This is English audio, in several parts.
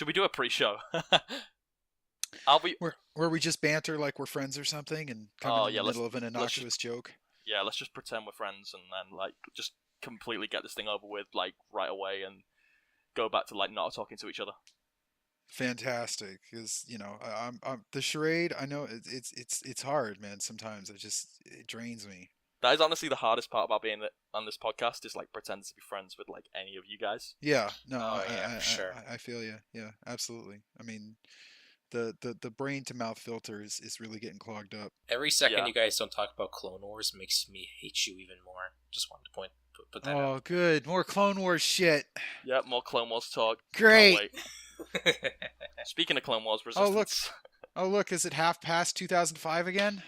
Should we do a pre-show? Where we just banter like we're friends or something and come in the middle of an innocuous joke? Yeah, let's just pretend we're friends and then, like, just completely get this thing over with, like, right away and go back to, like, not talking to each other. Fantastic, because I'm the charade. I know it's hard, man. Sometimes it drains me. That is honestly the hardest part about being on this podcast is, like, pretending to be friends with, like, any of you guys. Yeah, no, for sure. I feel you. Yeah, absolutely. I mean, the brain to mouth filter is really getting clogged up. Every second you guys don't talk about Clone Wars makes me hate you even more. Just wanted to put that out. Oh, good. More Clone Wars shit. Yep, more Clone Wars talk. Great. Speaking of Clone Wars Resistance. Oh look, is it half past 2005 again?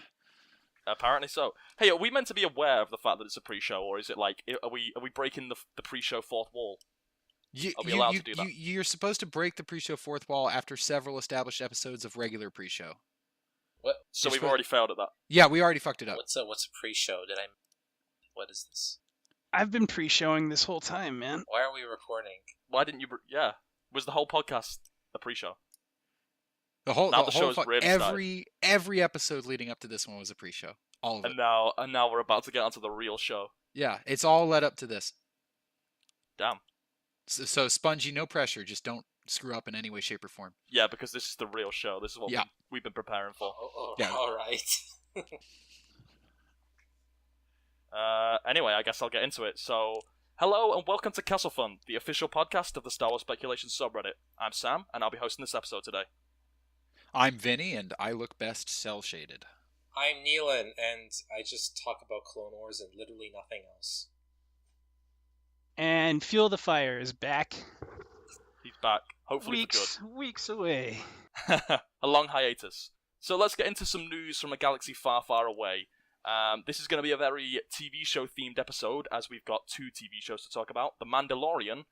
Apparently so. Hey, are we meant to be aware of the fact that it's a pre-show, or is it like, are we breaking the pre-show fourth wall? Are we allowed to do that? You're supposed to break the pre-show fourth wall after several established episodes of regular pre-show. What? So we've already failed at that. Yeah, we already fucked it up. What's a pre-show? What is this? I've been pre-showing this whole time, man. Why are we recording? Why didn't you? Yeah, was the whole podcast a pre-show? The whole show's really every episode leading up to this one was a pre-show. All of it. And now we're about to get onto the real show. Yeah, it's all led up to this. Damn. So Spongy, no pressure. Just don't screw up in any way, shape, or form. Yeah, because this is the real show. This is what we've been preparing for. Yeah. All right. Anyway, I guess I'll get into it. So, hello and welcome to Kessel Fun, the official podcast of the Star Wars Speculation subreddit. I'm Sam, and I'll be hosting this episode today. I'm Vinny, and I look best cel-shaded. I'm Nealon, and I just talk about Clone Wars and literally nothing else. And Fuel the Fire is back. He's back, hopefully for good. Weeks away. A long hiatus. So let's get into some news from a galaxy far, far away. This is going to be a very TV show themed episode, as we've got two TV shows to talk about, The Mandalorian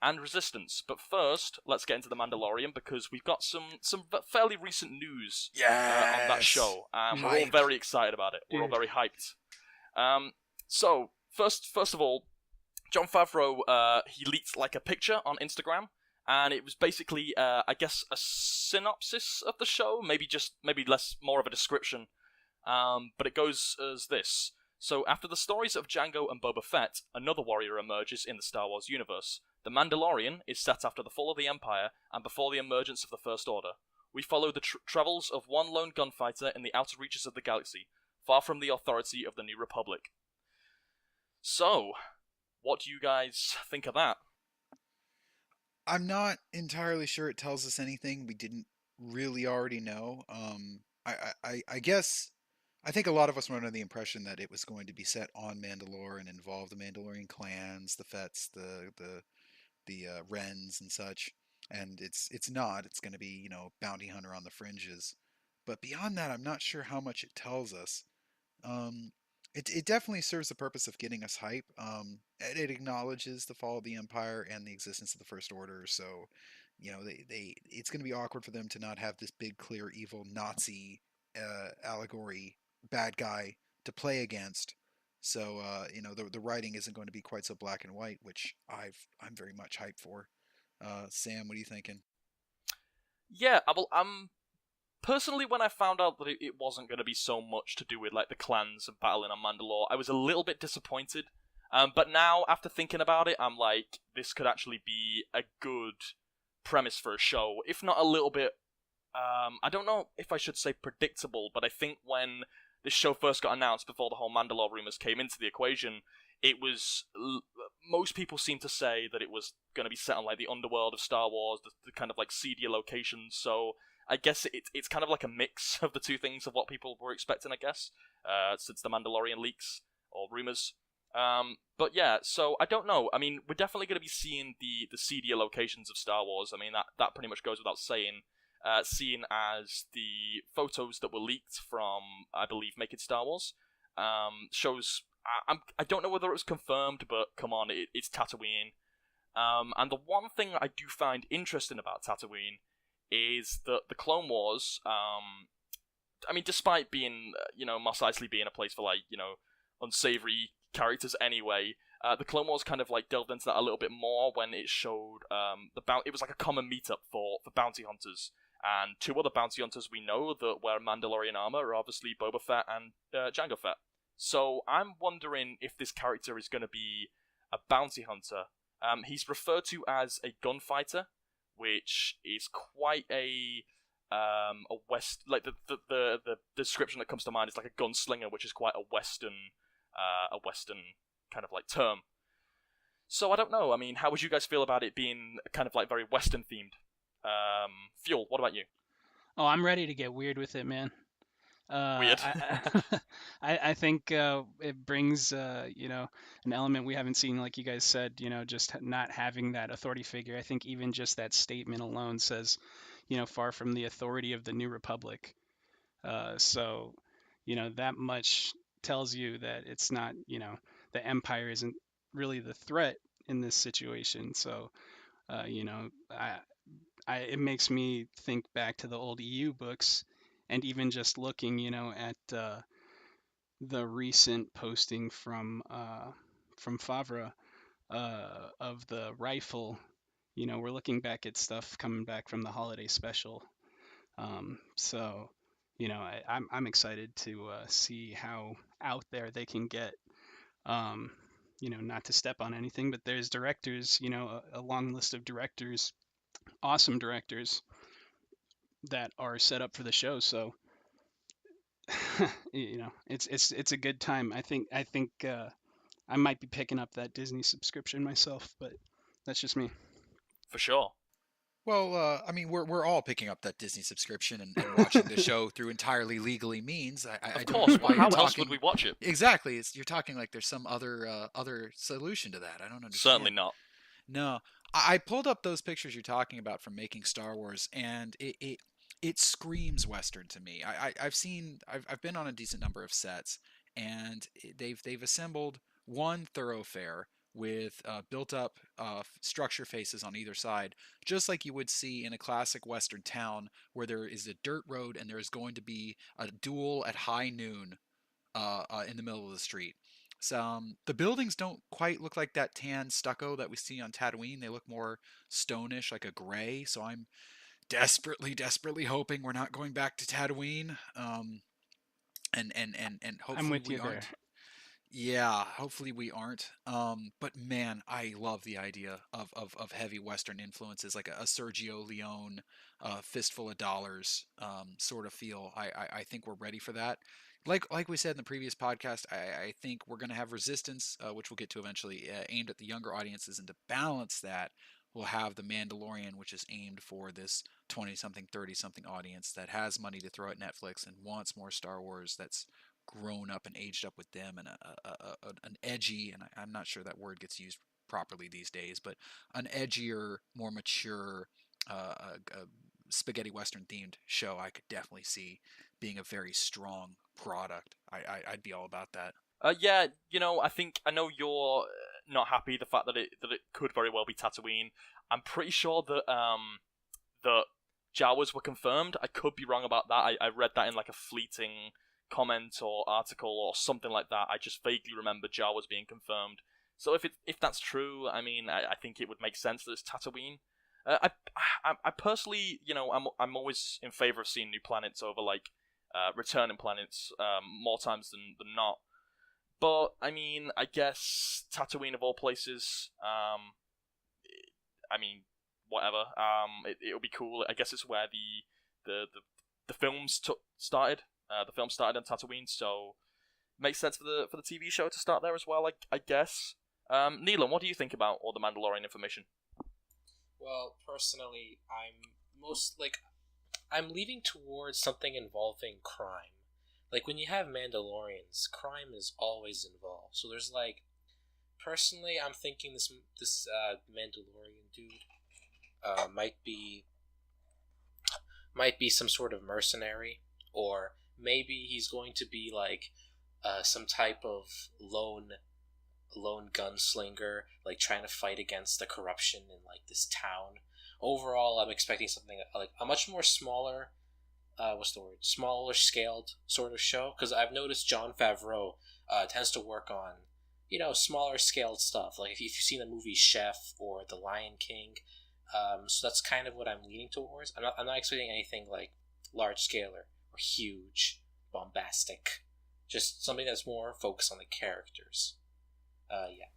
and Resistance. But first, let's get into The Mandalorian, because we've got some fairly recent news on that show. We're all very excited about it. We're all very hyped. So, first of all, Jon Favreau, he leaked like a picture on Instagram, and it was basically, I guess, a synopsis of the show, maybe more of a description. But it goes as this. So, after the stories of Jango and Boba Fett, another warrior emerges in the Star Wars universe. The Mandalorian is set after the fall of the Empire and before the emergence of the First Order. We follow the travels of one lone gunfighter in the outer reaches of the galaxy, far from the authority of the New Republic. So, what do you guys think of that? I'm not entirely sure it tells us anything we didn't really already know. I guess I think a lot of us were under the impression that it was going to be set on Mandalore and involve the Mandalorian clans, the Fetts, the Wrens and such. And it's not. It's going to be, bounty hunter on the fringes. But beyond that, I'm not sure how much it tells us. It definitely serves the purpose of getting us hype. It acknowledges the fall of the Empire and the existence of the First Order. So, it's going to be awkward for them to not have this big, clear, evil Nazi allegory bad guy to play against. So, the writing isn't going to be quite so black and white, which I'm very much hyped for. Sam, what are you thinking? Yeah, personally, when I found out that it wasn't going to be so much to do with like the clans and battling on Mandalore, I was a little bit disappointed. But now, after thinking about it, I'm like, this could actually be a good premise for a show, if not a little bit. I don't know if I should say predictable, but I think when this show first got announced, before the whole Mandalore rumors came into the equation, it was most people seem to say that it was going to be set on like the underworld of Star Wars, the kind of like seedier locations. So I guess it's kind of like a mix of the two things of what people were expecting, I guess, since the Mandalorian leaks or rumors. But yeah, so I don't know. I mean, we're definitely going to be seeing the seedier locations of Star Wars. I mean, that pretty much goes without saying. Seeing as the photos that were leaked from, I believe, Making Star Wars, shows. I don't know whether it was confirmed, but come on, it's Tatooine. And the one thing I do find interesting about Tatooine is that the Clone Wars, I mean, despite being, Mos Eisley being a place for, like, unsavory characters anyway. The Clone Wars kind of like delved into that a little bit more when it showed it was like a common meetup for bounty hunters, and two other bounty hunters we know that wear Mandalorian armor are obviously Boba Fett and Jango Fett. So I'm wondering if this character is going to be a bounty hunter. He's referred to as a gunfighter, which is quite a west, like the description that comes to mind is like a gunslinger, which is quite a western kind of like term. So I don't know. I mean, how would you guys feel about it being kind of like very western themed? Fuel, what about you? Oh, I'm ready to get weird with it, man. Weird. I think it brings an element we haven't seen, like you guys said, just not having that authority figure. I think even just that statement alone says, far from the authority of the New Republic. So that much tells you that it's not, the Empire isn't really the threat in this situation. So, it makes me think back to the old EU books, and even just looking, at the recent posting from Favre of the rifle. We're looking back at stuff coming back from the holiday special. So, I'm excited to see how out there they can get. Not to step on anything, but there's directors, a long list of directors, awesome directors that are set up for the show. So, it's a good time. I think I might be picking up that Disney subscription myself, but that's just me. For sure. Well, I mean, we're all picking up that Disney subscription and watching the show through entirely legally means. I Of don't course. know why How you're else talking. would we watch it? Exactly. You're talking like there's some other solution to that. I don't understand. Certainly not. No, I pulled up those pictures you're talking about from making Star Wars, and it screams Western to me. I've been on a decent number of sets, and they've assembled one thoroughfare with built up structure faces on either side, just like you would see in a classic Western town where there is a dirt road and there is going to be a duel at high noon in the middle of the street. So the buildings don't quite look like that tan stucco that we see on Tatooine. They look more stonish, like a gray. So I'm desperately hoping we're not going back to Tatooine. And hopefully I'm with we you aren't. there. Yeah, hopefully we aren't. But man, I love the idea of heavy Western influences, like a Sergio Leone, fistful of dollars, sort of feel. I think we're ready for that. Like we said in the previous podcast, I think we're going to have Resistance, which we'll get to eventually, aimed at the younger audiences, and to balance that, we'll have The Mandalorian, which is aimed for this 20-something, 30-something audience that has money to throw at Netflix and wants more Star Wars that's grown up and aged up with them, and an edgy, and I'm not sure that word gets used properly these days, but an edgier, more mature, spaghetti western themed show. I could definitely see being a very strong product. I'd be all about that. Yeah, I know you're not happy the fact that it could very well be Tatooine. I'm pretty sure that that Jawas were confirmed. I could be wrong about that. I read that in like a fleeting comment or article or something like that. I just vaguely remember Jawas being confirmed. So if that's true, I mean, I think it would make sense that it's Tatooine. I personally, I'm always in favor of seeing new planets over like returning planets more times than not. But I mean, I guess Tatooine of all places. I mean, whatever. It'll be cool. I guess it's where the films started. The film started on Tatooine, so makes sense for the TV show to start there as well. I guess. Nealon, what do you think about all the Mandalorian information? Well, personally, I'm leaning towards something involving crime. Like, when you have Mandalorians, crime is always involved. So there's personally, I'm thinking this Mandalorian dude might be some sort of mercenary, or maybe he's going to be some type of lone gunslinger, trying to fight against the corruption in this town. Overall, I'm expecting something like a much more smaller, smaller scaled sort of show, because I've noticed Jon Favreau tends to work on smaller scaled stuff. Like if you've seen the movie Chef or The Lion King, so that's kind of what I'm leaning towards. I'm not expecting anything like large scale or huge, bombastic. Just something that's more focused on the characters. Yeah.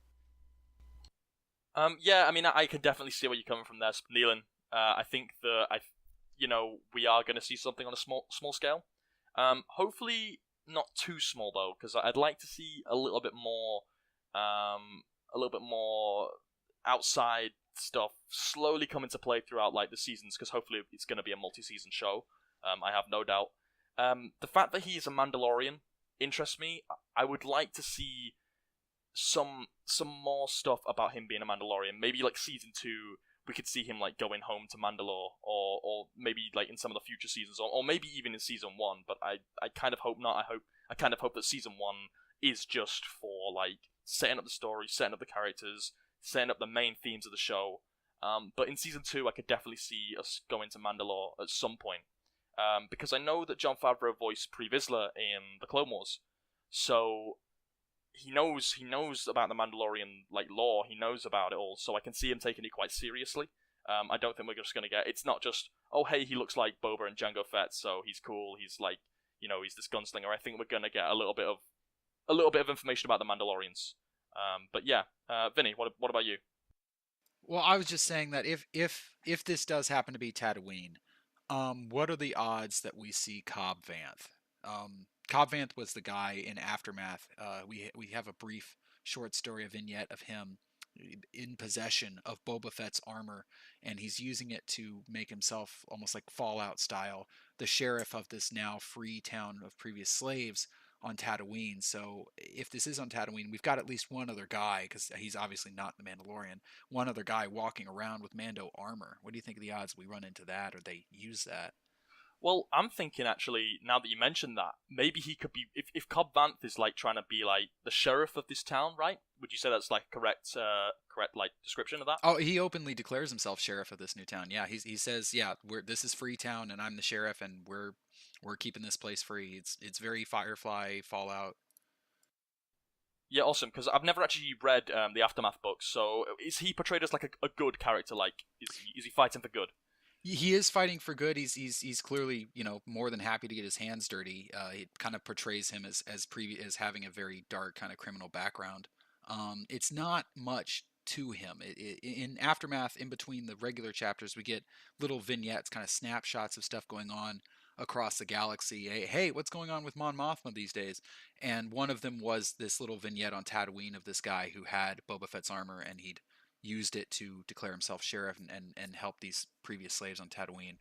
Yeah, I mean, I can definitely see where you're coming from there, Nealon. I think that we are going to see something on a small scale. Hopefully not too small though, because I'd like to see a little bit more outside stuff slowly come into play throughout like the seasons, because hopefully it's going to be a multi-season show. I have no doubt. The fact that he's a Mandalorian interests me. I would like to see some more stuff about him being a Mandalorian. Maybe like season 2, we could see him like going home to Mandalore, or maybe like in some of the future seasons, or maybe even in season 1. But I kind of hope not. I kind of hope that season 1 is just for like setting up the story, setting up the characters, setting up the main themes of the show. But in season 2, I could definitely see us going to Mandalore at some point, because I know that Jon Favreau voiced Pre Vizsla in the Clone Wars, so he knows about the Mandalorian like lore. He knows about it all, so I can see him taking it quite seriously. I don't think we're just gonna get. It's not just, oh hey, he looks like Boba and Jango Fett, so he's cool. He's like, he's this gunslinger. I think we're gonna get a little bit of information about the Mandalorians. But yeah, Vinny, what about you? Well, I was just saying that if this does happen to be Tatooine, what are the odds that we see Cobb Vanth? Cobb Vanth was the guy in Aftermath. We have a brief short story, a vignette of him in possession of Boba Fett's armor, and he's using it to make himself almost like Fallout style the sheriff of this now free town of previous slaves on Tatooine. So if this is on Tatooine, we've got at least one other guy, because he's obviously not the Mandalorian, one other guy walking around with Mando armor. What do you think of the odds we run into that, or they use that? Well, I'm thinking actually, now that you mentioned that, maybe he could be, if Cobb Vanth is like trying to be like the sheriff of this town, right? Would you say that's like correct like description of that? Oh, he openly declares himself sheriff of this new town. Yeah, he says, yeah, this is free town, and I'm the sheriff, and we're keeping this place free. It's very Firefly Fallout. Yeah, awesome. Because I've never actually read the Aftermath books, so is he portrayed as like a good character? Like, is he fighting for good? He is fighting for good. He's clearly more than happy to get his hands dirty. It kind of portrays him as having a very dark kind of criminal background. It's not much to him. In Aftermath, in between the regular chapters, we get little vignettes, kind of snapshots of stuff going on across the galaxy. Hey, what's going on with Mon Mothma these days? And one of them was this little vignette on Tatooine of this guy who had Boba Fett's armor, and he'd used it to declare himself sheriff and help these previous slaves on Tatooine.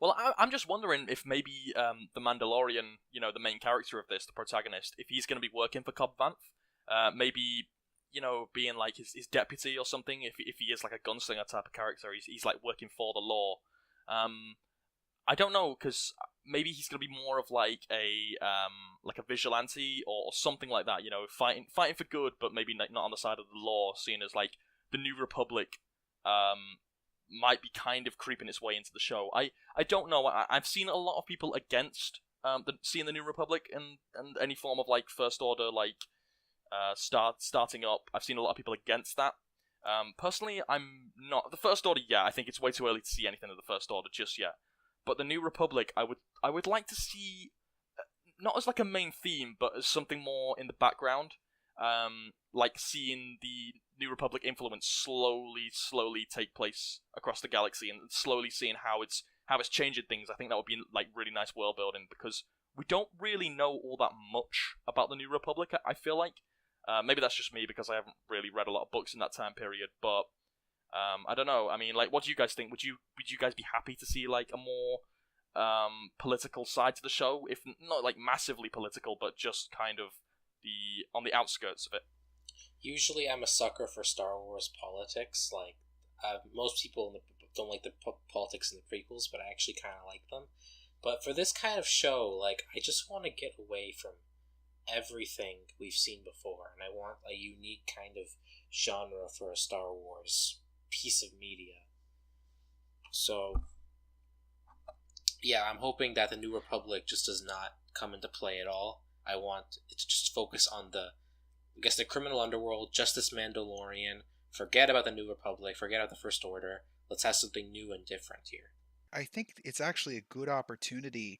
Well, I'm just wondering if maybe the Mandalorian, the main character of this, the protagonist, if he's going to be working for Cobb Vanth, maybe, being like his deputy or something. If he is like a gunslinger type of character, he's like working for the law. I don't know, because maybe he's going to be more of like a vigilante or something like that. Fighting for good, but maybe not on the side of the law. Seeing as like the New Republic might be kind of creeping its way into the show. I don't know. I've seen a lot of people against seeing the New Republic and any form of like First Order starting up. I've seen a lot of people against that. Personally, I'm not. The First Order, yeah, I think it's way too early to see anything of the First Order just yet. But the New Republic, I would like to see, not as like a main theme, but as something more in the background. Like seeing the New Republic influence slowly take place across the galaxy, and slowly seeing how it's changing things. I think that would be like really nice world building, because we don't really know all that much about the New Republic. I feel like maybe that's just me, because I haven't really read a lot of books in that time period, but. I don't know. I mean, like, what do you guys think? Would you guys be happy to see like a more political side to the show, if not like massively political, but just kind of on the outskirts of it? Usually, I'm a sucker for Star Wars politics. Like, most people don't like the politics in the prequels, but I actually kind of like them. But for this kind of show, like, I just want to get away from everything we've seen before, and I want a unique kind of genre for a Star Wars piece of media. So yeah, I'm hoping that the New Republic just does not come into play at all. I want it to just focus on the I guess the criminal underworld, justice Mandalorian. Forget about the New Republic. Forget about the First Order. Let's have something new and different here. I think it's actually a good opportunity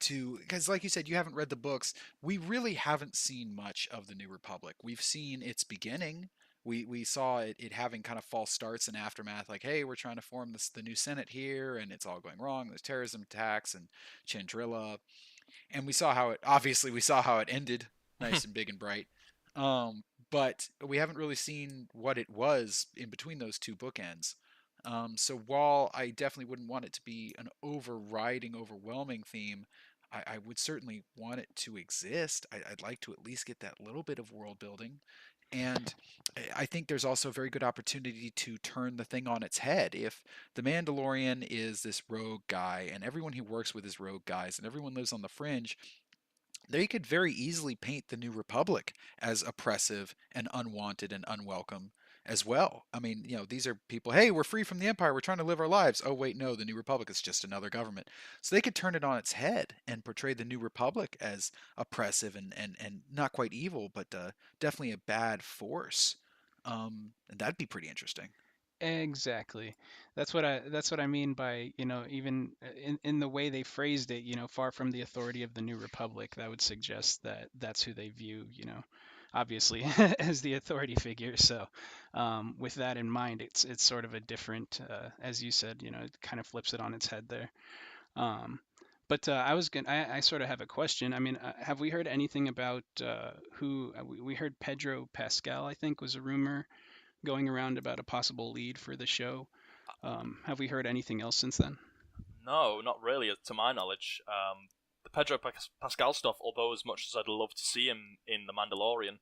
to, because like you said, you haven't read the books. We really haven't seen much of the New Republic. We've seen its beginning. We saw it having kind of false starts and aftermath, like, hey, we're trying to form the new Senate here, and it's all going wrong. There's terrorism attacks and Chandrilla, and we saw how it ended, nice and big and bright. But we haven't really seen what it was in between those two bookends. So while I definitely wouldn't want it to be an overriding, overwhelming theme, I would certainly want it to exist. I'd like to at least get that little bit of world building. And I think there's also a very good opportunity to turn the thing on its head. If the Mandalorian is this rogue guy, and everyone he works with is rogue guys, and everyone lives on the fringe, they could very easily paint the New Republic as oppressive and unwanted and unwelcome as well. I mean, these are people, hey, we're free from the Empire, we're trying to live our lives. Oh, wait, no, the New Republic is just another government. So they could turn it on its head and portray the New Republic as oppressive and not quite evil, but definitely a bad force. And that'd be pretty interesting. Exactly. That's what I mean by, even in the way they phrased it, far from the authority of the New Republic, that would suggest that that's who they view, obviously as the authority figure. So, with that in mind, it's sort of a different, as you said, it kind of flips it on its head there. But I sort of have a question. I mean, have we heard anything about who we heard Pedro Pascal, I think, was a rumor going around about a possible lead for the show. Have we heard anything else since then? No, not really, to my knowledge. The Pedro Pascal stuff, although as much as I'd love to see him in The Mandalorian,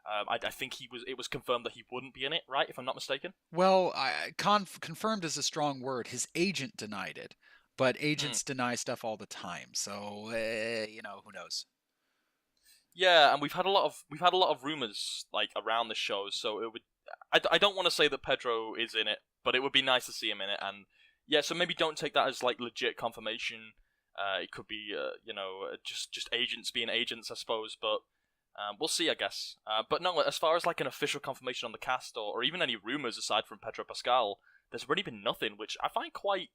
I think it was confirmed that he wouldn't be in it, right? If I'm not mistaken. Well, confirmed is a strong word. His agent denied it, but agents deny stuff all the time. So, who knows? Yeah, and we've had a lot of rumors like around the show. So it would. I don't want to say that Pedro is in it, but it would be nice to see him in it. And yeah, so maybe don't take that as like legit confirmation. It could be, just agents being agents, I suppose. But we'll see, I guess. But no, as far as like an official confirmation on the cast or even any rumors aside from Pedro Pascal, there's really been nothing, which I find quite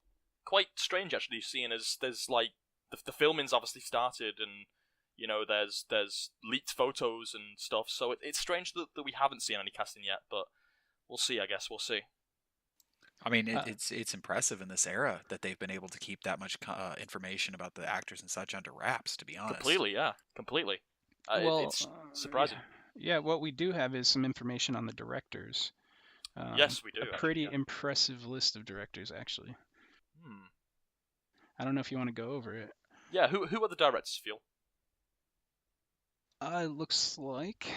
strange actually. Seeing as there's like the filming's obviously started and. There's leaked photos and stuff, so it's strange that we haven't seen any casting yet, but we'll see, I guess. We'll see. I mean, it's impressive in this era that they've been able to keep that much information about the actors and such under wraps, to be honest. Completely, yeah. Completely. It's surprising. Yeah, what we do have is some information on the directors. Yes, we do. A pretty impressive list of directors, actually. I don't know if you want to go over it. Yeah, who are the directors, Phil? Looks like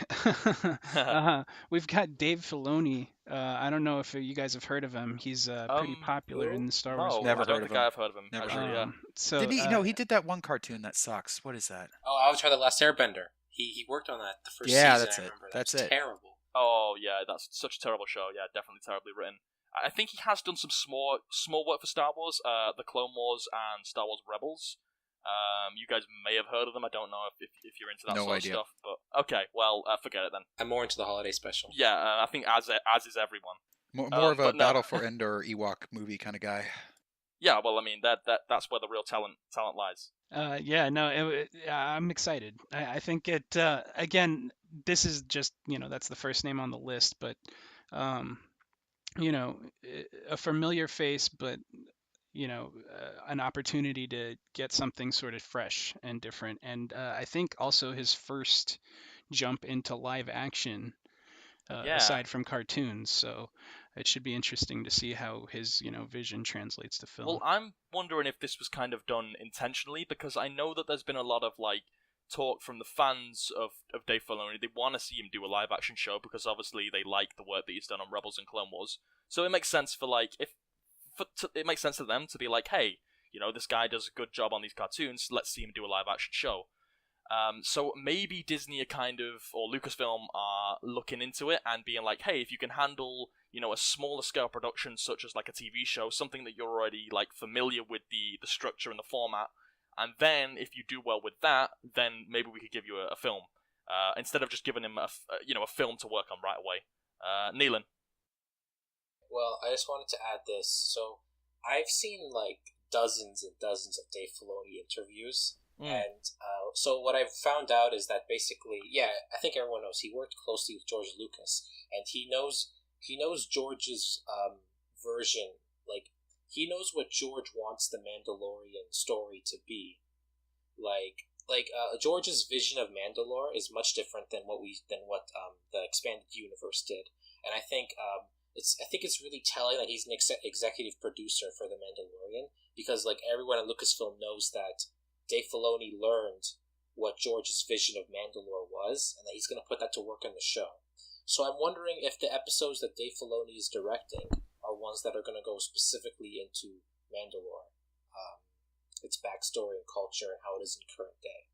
we've got Dave Filoni. I don't know if you guys have heard of him. He's pretty popular in the Star Wars. Never I don't heard think of him. I've heard of him. Never actually, heard of him. So did he? No, he did that one cartoon that sucks. What is that? Oh, Avatar: The Last Airbender. He worked on that the first season. Yeah, that's I it. remember. That's it. it. Terrible. Oh yeah, that's such a terrible show. Yeah, definitely terribly written. I think he has done some small work for Star Wars, the Clone Wars and Star Wars Rebels. You guys may have heard of them. I don't know if you're into that sort of stuff. But okay, well, forget it then. I'm more into the holiday special. Yeah, I think as is everyone. More of a Battle for Endor Ewok movie kind of guy. Yeah, well, I mean that's where the real talent lies. I'm excited. I think it again. This is just that's the first name on the list, but a familiar face, but an opportunity to get something sort of fresh and different. And I think also his first jump into live action, aside from cartoons. So it should be interesting to see how his vision translates to film. Well, I'm wondering if this was kind of done intentionally, because I know that there's been a lot of like talk from the fans of Dave Filoni. They want to see him do a live action show because obviously they like the work that he's done on Rebels and Clone Wars. So it makes sense for like it makes sense to them to be like, hey, this guy does a good job on these cartoons. Let's see him do a live action show. So maybe Disney are kind of, or Lucasfilm are looking into it and being like, hey, if you can handle, a smaller scale production such as like a TV show, something that you're already like familiar with the structure and the format, and then if you do well with that, then maybe we could give you a film. instead of just giving him a film to work on right away. Nealon. Well, I just wanted to add this. So, I've seen like dozens and dozens of Dave Filoni interviews, and so what I've found out is that basically, I think everyone knows he worked closely with George Lucas, and he knows George's version. Like, he knows what George wants the Mandalorian story to be. George's vision of Mandalore is much different than what the expanded universe did, and I think it's really telling that he's an executive producer for The Mandalorian, because like everyone at Lucasfilm knows that Dave Filoni learned what George's vision of Mandalore was, and that he's going to put that to work in the show. So I'm wondering if the episodes that Dave Filoni is directing are ones that are going to go specifically into Mandalore, its backstory and culture, and how it is in current day.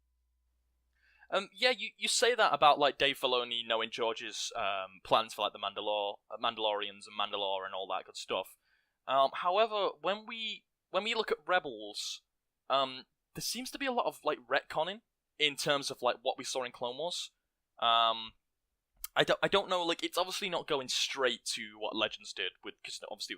You say that about like Dave Filoni knowing George's plans for like the Mandalorians and Mandalore and all that good stuff. However, when we look at Rebels, there seems to be a lot of like retconning in terms of like what we saw in Clone Wars. I don't know. Like, it's obviously not going straight to what Legends did, because obviously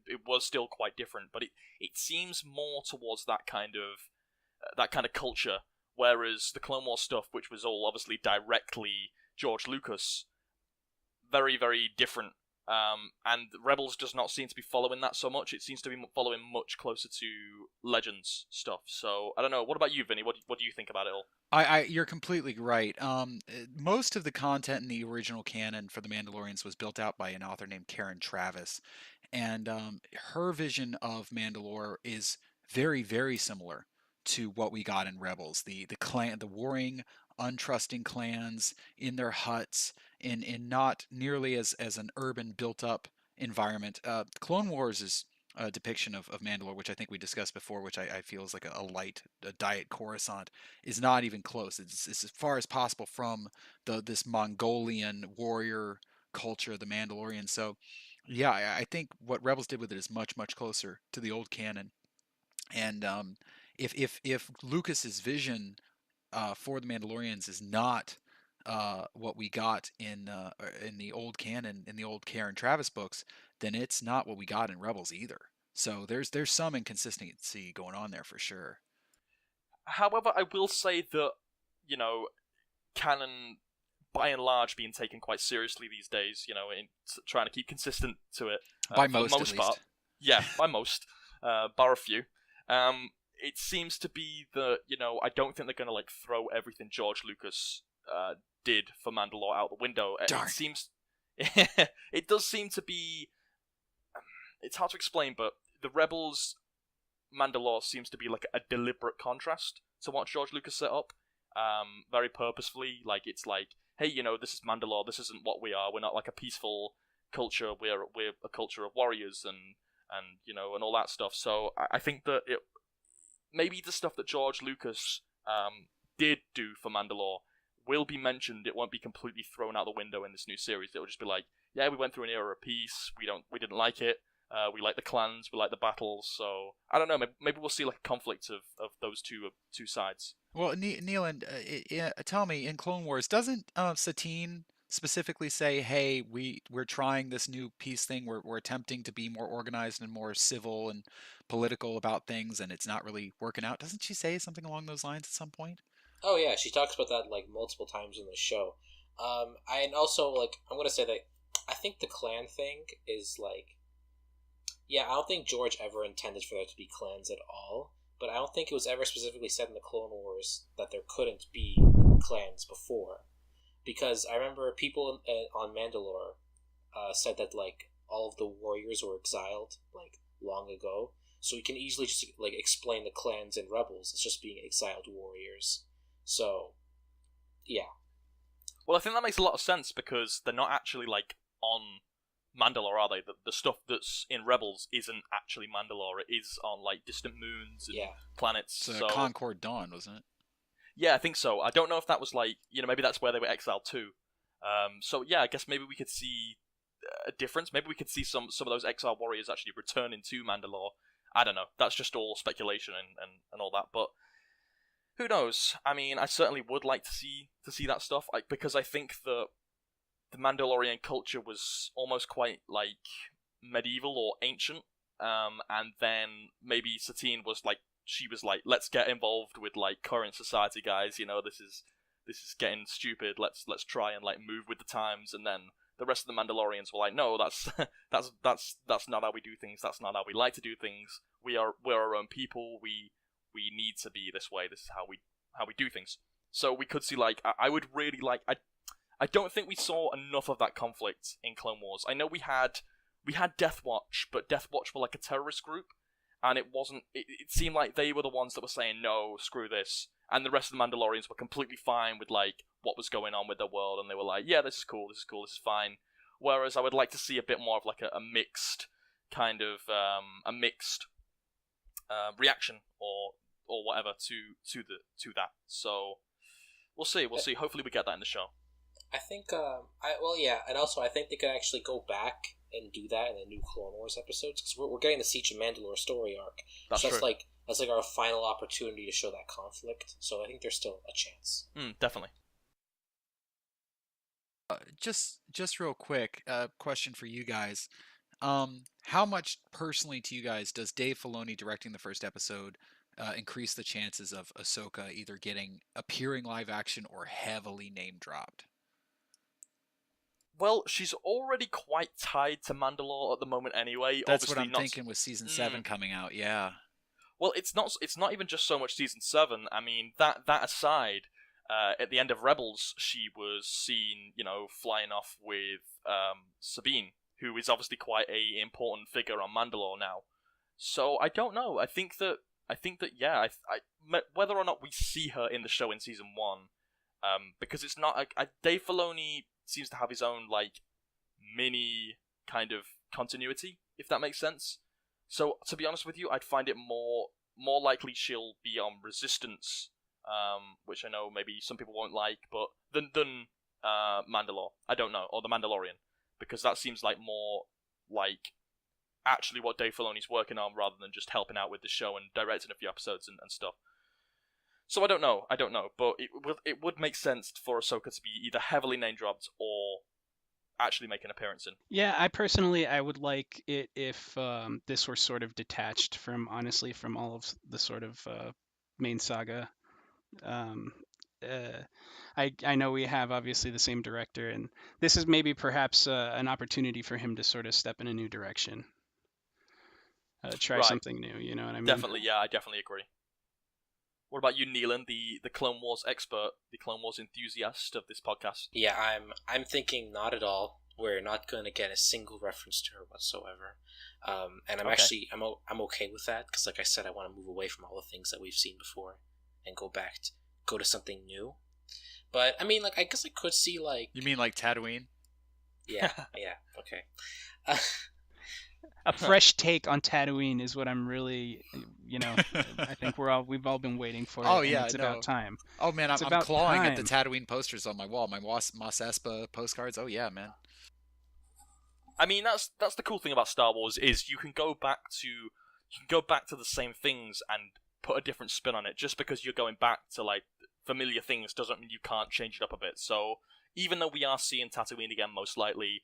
it was still quite different. But it seems more towards that kind of culture. Whereas the Clone Wars stuff, which was all obviously directly George Lucas, very, very different. And Rebels does not seem to be following that so much. It seems to be following much closer to Legends stuff. So, I don't know. What about you, Vinny? What do you think about it all? You're completely right. Most of the content in the original canon for The Mandalorians was built out by an author named Karen Traviss. And her vision of Mandalore is very, very similar to what we got in Rebels. The warring, untrusting clans in their huts, in not nearly as an urban built-up environment. Clone Wars is a depiction of Mandalore, which I think we discussed before, which I feel is like a diet Coruscant, is not even close. It's as far as possible from this Mongolian warrior culture of the Mandalorian. So, yeah, I think what Rebels did with it is much, much closer to the old canon. And if Lucas's vision for the Mandalorians is not what we got in the old canon, in the old Karen Traviss books, then it's not what we got in Rebels either. So there's some inconsistency going on there for sure. However, I will say that, canon, by and large, being taken quite seriously these days, in trying to keep consistent to it. By most, at least. Yeah, by most, bar a few. It seems to be that, I don't think they're going to, like, throw everything George Lucas did for Mandalore out the window. Darn. It seems... it does seem to be... It's hard to explain, but the Rebels Mandalore seems to be, like, a deliberate contrast to what George Lucas set up. Very purposefully. Like, it's like, hey, this is Mandalore, this isn't what we are. We're not, like, a peaceful culture. We're a culture of warriors and all that stuff. So I think that maybe the stuff that George Lucas did do for Mandalore will be mentioned. It won't be completely thrown out the window in this new series. It will just be like, yeah, we went through an era of peace. We didn't like it. We like the clans. We like the battles. So I don't know. Maybe we'll see like a conflict of those two sides. Well, Nealon, tell me, in Clone Wars, doesn't Satine specifically say, hey, we're trying this new peace thing, we're attempting to be more organized and more civil and political about things, and it's not really working out? Doesn't she say something along those lines at some point? Oh yeah, she talks about that like multiple times in the show. And also, like, I'm gonna say that I think the clan thing is like, yeah, I don't think George ever intended for there to be clans at all, but I don't think it was ever specifically said in the Clone Wars that there couldn't be clans before. Because I remember people on Mandalore said that like all of the warriors were exiled like long ago, so we can easily just like explain the clans and rebels as just being exiled warriors. So, yeah. Well, I think that makes a lot of sense because they're not actually like on Mandalore, are they? The stuff that's in Rebels isn't actually Mandalore. It is on like distant moons and planets. So Concord Dawn, wasn't it? Yeah, I think so. I don't know if that was like, maybe that's where they were exiled to. So yeah, I guess maybe we could see a difference. Maybe we could see some of those exiled warriors actually returning to Mandalore. I don't know. That's just all speculation and all that. But Who knows? I mean, I certainly would like to see that stuff, because I think that the Mandalorian culture was almost quite like medieval or ancient, and then maybe Satine was like, let's get involved with like current society, guys. This is getting stupid. Let's try and like move with the times. And then the rest of the Mandalorians were like, no, that's that's not how we do things. That's not how we like to do things. We're our own people. We need to be this way. This is how we do things. So we could see like I would really like I don't think we saw enough of that conflict in Clone Wars. I know we had Death Watch, but Death Watch were like a terrorist group, and it wasn't. It seemed like they were the ones that were saying no, screw this, and the rest of the Mandalorians were completely fine with like what was going on with their world, and they were like, yeah, this is cool, this is fine. Whereas I would like to see a bit more of like a mixed kind of reaction or whatever to that. So we'll see. Hopefully we get that in the show. I think, and also I think they could actually go back and do that in the new Clone Wars episodes, because we're getting the Siege of Mandalore story arc. That's so true. That's like our final opportunity to show that conflict. So I think there's still a chance. Definitely. Just real quick, question for you guys. How much personally to you guys does Dave Filoni directing the first episode increase the chances of Ahsoka either appearing live action or heavily name dropped? Well, she's already quite tied to Mandalore at the moment anyway. That's Obviously what I'm thinking with season 7 coming out, yeah. Well, it's not even just so much season 7. I mean, that aside, at the end of Rebels, she was seen, flying off with Sabine, who is obviously quite a important figure on Mandalore now. So I don't know. I think that yeah, whether or not we see her in the show in season 1, because it's not Dave Filoni seems to have his own like mini kind of continuity, if that makes sense. So to be honest with you, I'd find it more likely she'll be on Resistance, which I know maybe some people won't like, but than Mandalore. I don't know, or the Mandalorian, because that seems like more like actually what Dave Filoni's working on rather than just helping out with the show and directing a few episodes and stuff. So I don't know, but it would make sense for Ahsoka to be either heavily name dropped or actually make an appearance in. Yeah, I would like it if this were sort of detached from all of the sort of main saga. I know we have obviously the same director, and this is maybe perhaps an opportunity for him to sort of step in a new direction. Try something new, you know what I mean? Definitely, yeah, I definitely agree. What about you, Nealon, the Clone Wars expert, the Clone Wars enthusiast of this podcast? Yeah, I'm thinking not at all. We're not going to get a single reference to her whatsoever, and I'm actually I'm okay with that, because like I said, I want to move away from all the things that we've seen before and go to something new. But I mean, like, I guess I could see like. You mean like Tatooine? Yeah, okay. A fresh take on Tatooine is what I'm really, I think we've all been waiting for. Oh yeah, it's about time. Oh man, I'm clawing at the Tatooine posters on my wall, my Mos Espa postcards. Oh yeah, man. I mean, that's the cool thing about Star Wars is you can go back to the same things and put a different spin on it. Just because you're going back to like familiar things doesn't mean you can't change it up a bit. So even though we are seeing Tatooine again, most likely,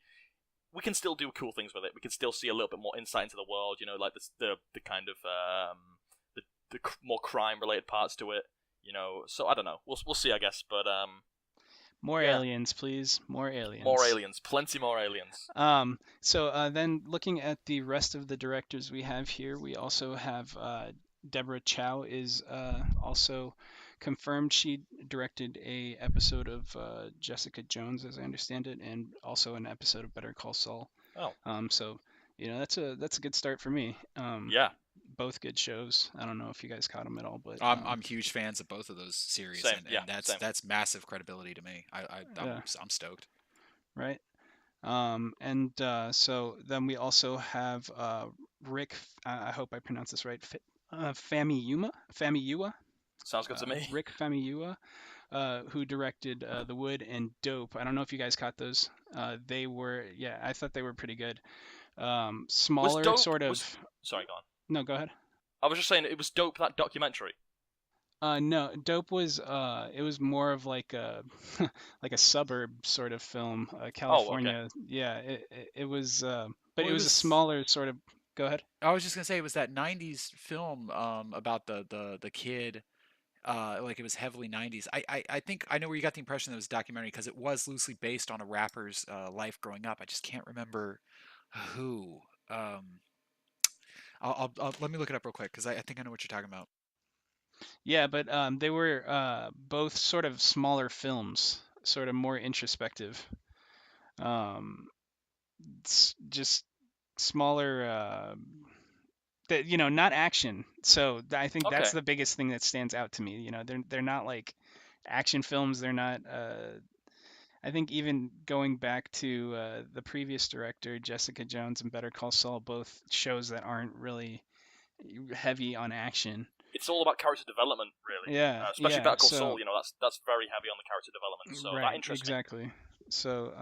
we can still do cool things with it. We can still see a little bit more insight into the world, like the kind of the more crime related parts to it, So I don't know. We'll see, I guess. But more aliens, please. More aliens. More aliens. Plenty more aliens. So then looking at the rest of the directors we have here, we also have Deborah Chow is also confirmed. She directed a episode of Jessica Jones, as I understand it, and also an episode of Better Call Saul. Oh. So that's a good start for me. Yeah. Both good shows. I don't know if you guys caught them at all, but I'm huge fans of both of those series, same, and same. that's massive credibility to me. I'm stoked. Right. So then we also have Rick. I hope I pronounced this right. Famuyiwa. Sounds good to me. Rick Famuyiwa, who directed The Wood and Dope. I don't know if you guys caught those. They were, I thought they were pretty good. Smaller, sort of. Sorry, go on. No, go ahead. I was just saying, it was Dope, that documentary. No, Dope was it was more of like a like a suburb sort of film. Oh, okay. California, yeah, it was, but Well, it it was a was. smaller sort of. Go ahead. I was just gonna say it was that '90s film about the kid. Like it was heavily '90s. I think I know where you got the impression that it was a documentary because it was loosely based on a rapper's life growing up. I just can't remember who. Let me look it up real quick because I think I know what you're talking about. Yeah, but they were both sort of smaller films, sort of more introspective. Um, just smaller, that not action. So I think that's Okay. the biggest thing that stands out to me. They're not like action films. They're not. I think even going back to the previous director, Jessica Jones and Better Call Saul, both shows that aren't really heavy on action. It's all about character development, really. Yeah, Especially yeah. Better Call Saul. So That's very heavy on the character development. So that right, interests me. exactly. So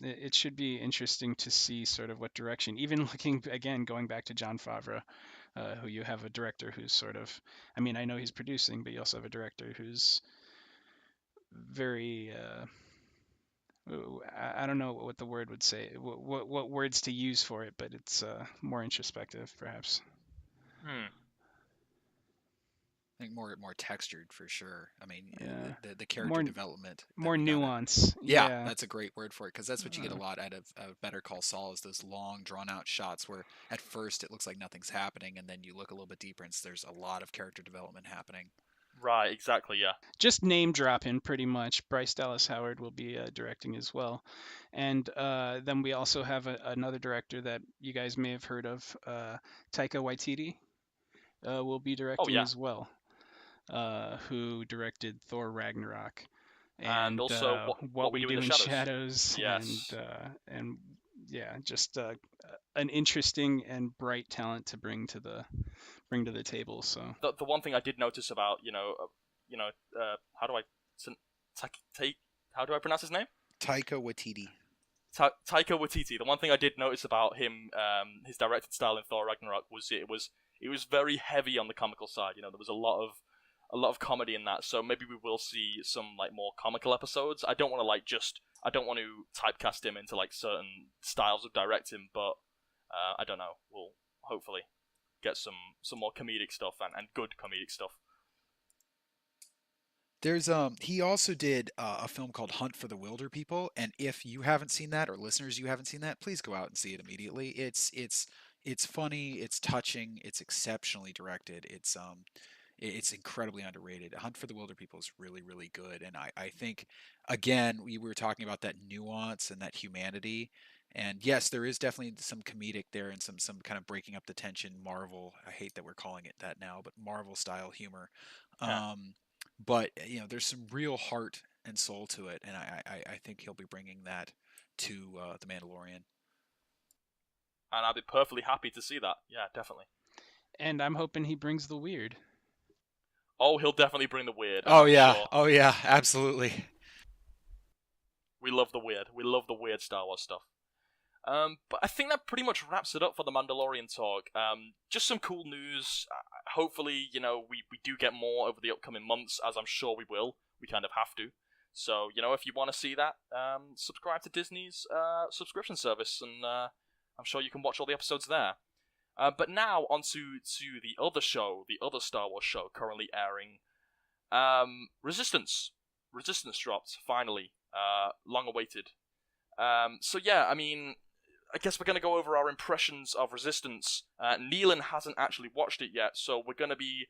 it should be interesting to see sort of what direction. Even looking again, going back to Jon Favreau, who you have a director who's sort of, I mean, I know he's producing, but you also have a director who's very, I don't know what the word would say, what words to use for it, but it's more introspective, perhaps. Hmm. I think more textured for sure. I mean, Yeah, the character more development that more we got. nuance. Yeah, Yeah, that's a great word for it because that's what you get a uh, lot out of Better Call Saul is those long, drawn-out shots where at first it looks like nothing's happening, and then you look a little bit deeper and there's a lot of character development happening. Right. Exactly. Yeah. just name dropping pretty much. Bryce Dallas Howard will be directing as well, and then we also have another director that you guys may have heard of, Taika Waititi, will be Oh directing yeah. as well. Who directed Thor Ragnarok And and also What what we We do in the Do in shadows. Shadows, Yes. and yeah, just an interesting and bright talent to bring to the table. So The one thing I did notice about how do I take how do I pronounce his name? Taika Waititi. Taika Waititi. The one thing I did notice about him, his directed style in Thor Ragnarok was it was very heavy on the comical side. There was a lot of comedy in that. So maybe we will see some like more comical episodes. I don't want to typecast him into like certain styles of directing, but I don't know. We'll hopefully get some more comedic stuff and good comedic stuff. There's he also did a film called Hunt for the Wilder People, and if you haven't seen that or listeners you haven't seen that, please go out and see it immediately. It's funny, it's touching, it's exceptionally directed. It's incredibly underrated. Hunt for the Wilder People is really, really good. And I think, again, we were talking about that nuance and that humanity. And yes, there is definitely some comedic there and some kind of breaking up the tension, Marvel. I hate that we're calling it that now, but Marvel style humor. Yeah. Um, but there's some real heart and soul to it, and I think he'll be bringing that to the Mandalorian. And I'd be perfectly happy to see that. Yeah, definitely. and I'm hoping he brings the weird. Oh, he'll definitely bring the weird. Oh I'm yeah, sure. oh yeah, absolutely. We love the weird. We love the weird Star Wars stuff. But I think that pretty much wraps it up for the Mandalorian talk. Just some cool news. Hopefully, we do get more over the upcoming months, as I'm sure we will. We kind of have to. So, if you want to see that, subscribe to Disney's subscription service, and I'm sure you can watch all the episodes there. But now, onto the other show, the other Star Wars show currently airing. Resistance. Resistance dropped, finally. Long awaited. So yeah, I mean, I guess we're going to go over our impressions of Resistance. Nealon hasn't actually watched it yet, so we're going to be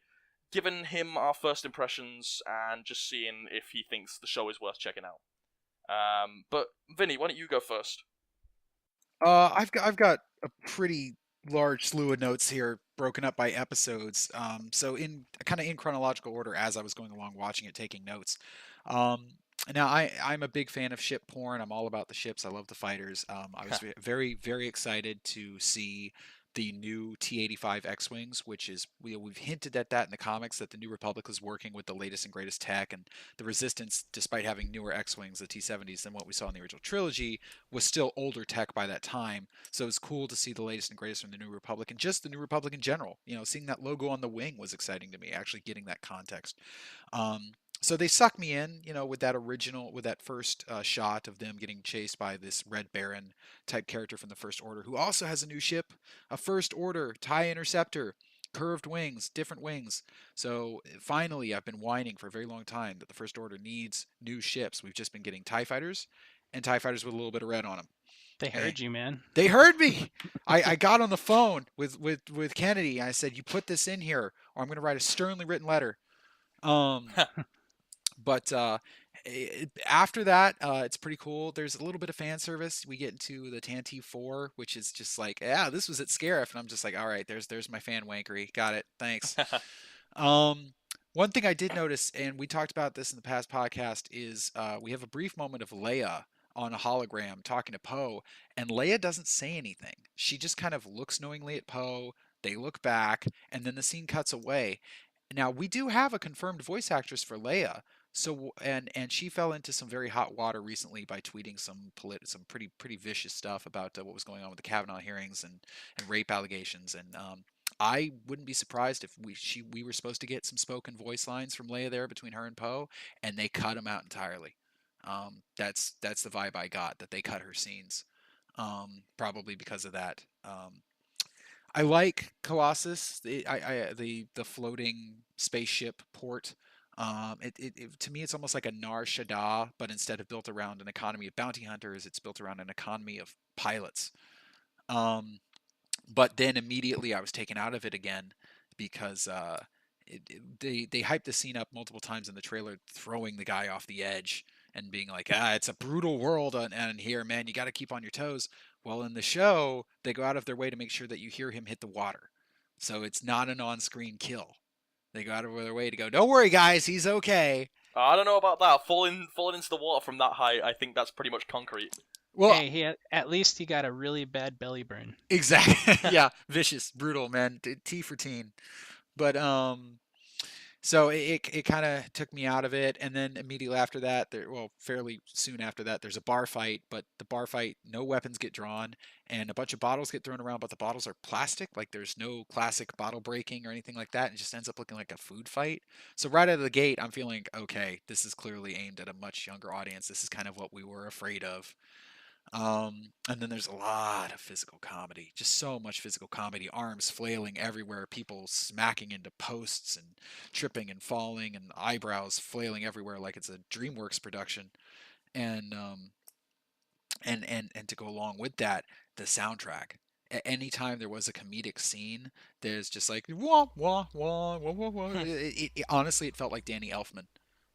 giving him our first impressions and just seeing if he thinks the show is worth checking out. But Vinny, why don't you go first? I've got a pretty large slew of notes here broken up by episodes. So in chronological order as I was going along watching it, taking notes. Um, Now I'm a big fan of ship porn. I'm all about the ships. I love the fighters. I was very very excited to see the new T-85 X-Wings, which is we've hinted at that in the comics, that the New Republic is working with the latest and greatest tech, and the Resistance, despite having newer X-Wings, the T-70s, than what we saw in the original trilogy, was still older tech by that time. So it's cool to see the latest and greatest from the New Republic, and just the New Republic in general. Seeing that logo on the wing was exciting to me, actually getting that context. So they sucked me in, with that first shot of them getting chased by this Red Baron type character from the First Order, who also has a new ship, a First Order TIE Interceptor, curved wings, different wings. So finally, I've been whining for a very long time that the First Order needs new ships. We've just been getting TIE fighters, and TIE fighters with a little bit of red on them. They heard you, man. They heard me. I got on the phone with Kennedy, and I said, "You put this in here, or I'm going to write a sternly written letter." But after that, it's pretty cool. There's a little bit of fan service. We get into the Tantive 4, which is just like, yeah, this was at Scarif, and I'm just like, all right, there's my fan wankery. Got it. Thanks. One thing I did notice, and we talked about this in the past podcast, is we have a brief moment of Leia on a hologram talking to Poe, and Leia doesn't say anything. She just kind of looks knowingly at Poe. They look back, and then the scene cuts away. Now, we do have a confirmed voice actress for Leia. So and she fell into some very hot water recently by tweeting some pretty vicious stuff about what was going on with the Kavanaugh hearings and rape allegations. And I wouldn't be surprised if we were supposed to get some spoken voice lines from Leia there between her and Poe, and they cut them out entirely. That's the vibe I got, that they cut her scenes, probably because of that. I like Colossus, the floating spaceship port. To me, it's almost like a Nar Shaddaa, but instead of built around an economy of bounty hunters, it's built around an economy of pilots. But then immediately I was taken out of it again because they hyped the scene up multiple times in the trailer, throwing the guy off the edge and being like, it's a brutal world, and here, man, you got to keep on your toes. Well, in the show, they go out of their way to make sure that you hear him hit the water. So it's not an on-screen kill. They go out of their way to go, don't worry, guys, he's okay. I don't know about that. Falling into the water from that height, I think that's pretty much concrete. Well, hey, at least he got a really bad belly burn. Exactly. Yeah, vicious, brutal, man. T for teen. But so it kind of took me out of it, and then immediately after that, fairly soon after that, there's a bar fight. But the bar fight, no weapons get drawn, and a bunch of bottles get thrown around, but the bottles are plastic. Like, there's no classic bottle breaking or anything like that. It just ends up looking like a food fight. So right out of the gate, I'm feeling, okay, this is clearly aimed at a much younger audience. This is kind of what we were afraid of. And then there's a lot of physical comedy, just so much physical comedy, arms flailing everywhere, people smacking into posts and tripping and falling, and eyebrows flailing everywhere like it's a DreamWorks production. And to go along with that, the soundtrack. Anytime there was a comedic scene, there's just like wah wah wah wah wah wah. Honestly, it felt like Danny Elfman.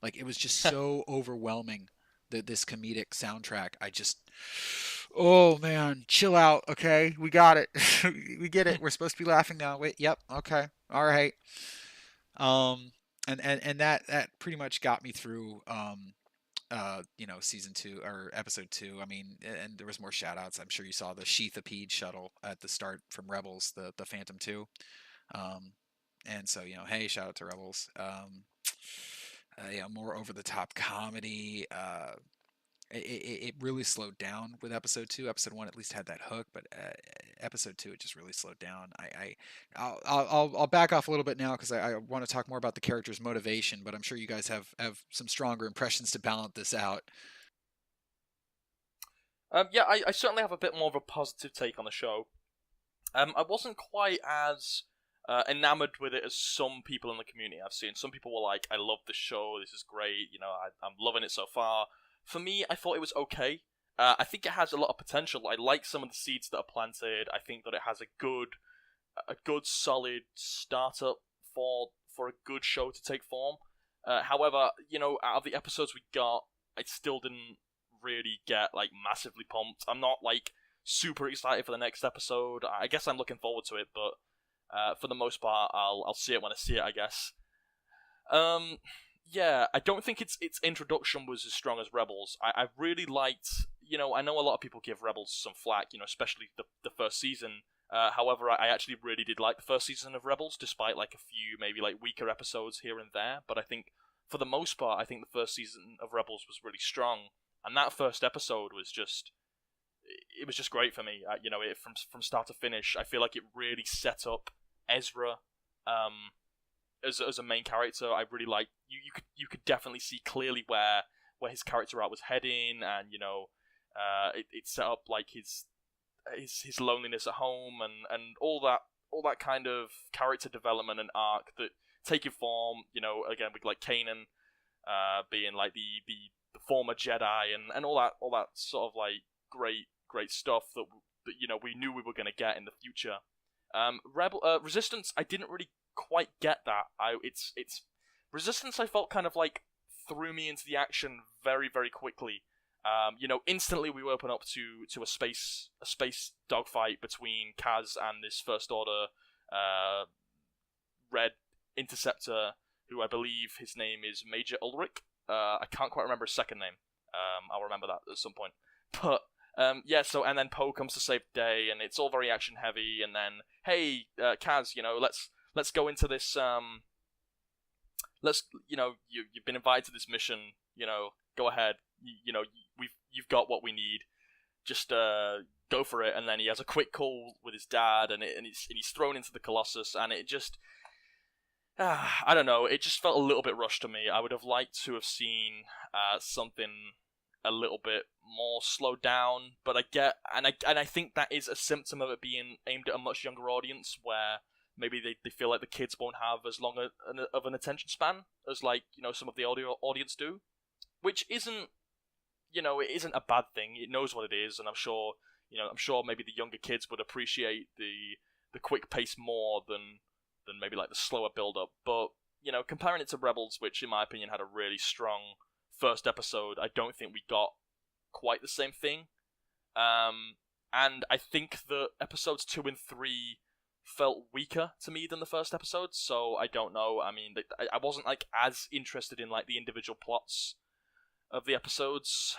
Like, it was just so overwhelming. This comedic soundtrack, oh man, chill out, okay? We got it. We get it. We're supposed to be laughing now. Wait, yep, okay, all right. And that pretty much got me through season 2 or episode 2. I mean, and there was more shout outs. I'm sure you saw the Sheathapede shuttle at the start from Rebels, the Phantom 2. And so, hey, shout out to Rebels. More over the top comedy. It really slowed down with episode 2. Episode 1 at least had that hook, but episode 2 it just really slowed down. I'll back off a little bit now because I want to talk more about the character's motivation, but I'm sure you guys have some stronger impressions to balance this out. I certainly have a bit more of a positive take on the show. I wasn't quite as enamored with it as some people in the community I've seen. Some people were like, I love this show, this is great, I'm loving it so far. For me, I thought it was okay. I think it has a lot of potential. I like some of the seeds that are planted. I think that it has a good solid startup for a good show to take form. However, out of the episodes we got, I still didn't really get like massively pumped. I'm not like super excited for the next episode. I guess I'm looking forward to it, but for the most part, I'll see it when I see it, I guess. I don't think its introduction was as strong as Rebels. I really liked, I know a lot of people give Rebels some flack, especially the first season, However, I actually really did like the first season of Rebels, despite like a few maybe like weaker episodes here and there. But I think for the most part, I think the first season of Rebels was really strong, and that first episode was just it was just great for me. It from start to finish, I feel like it really set up Ezra as a main character. I really like you could definitely see clearly where his character arc was heading, and it set up like his loneliness at home and all that kind of character development and arc that taking form. Again with like Kanan being like the former Jedi and all that sort of like great stuff that we knew we were going to get in the future. Resistance, I didn't really quite get that. It's Resistance. I felt kind of like threw me into the action very very quickly. Instantly we open up to a space dogfight between Kaz and this First Order Red Interceptor, who I believe his name is Major Ulrich. I can't quite remember his second name. I'll remember that at some point. But so and then Poe comes to save the day, and it's all very action heavy. And then, hey, Kaz, let's go into this. You've been invited to this mission. Go ahead. You've got what we need. Just go for it. And then he has a quick call with his dad, and he's thrown into the Colossus, and it just. I don't know. It just felt a little bit rushed to me. I would have liked to have seen something a little bit more slowed down, but I think that is a symptom of it being aimed at a much younger audience, where maybe they feel like the kids won't have as long of an attention span as some of the audio audience do, which isn't it isn't a bad thing. It knows what it is, and I'm sure maybe the younger kids would appreciate the quick pace more than maybe like the slower build up. But comparing it to Rebels, which in my opinion had a really strong first episode, I don't think we got quite the same thing. And I think the episodes 2 and 3 felt weaker to me than the first episode, so I don't know. I mean, I wasn't like as interested in like the individual plots of the episodes.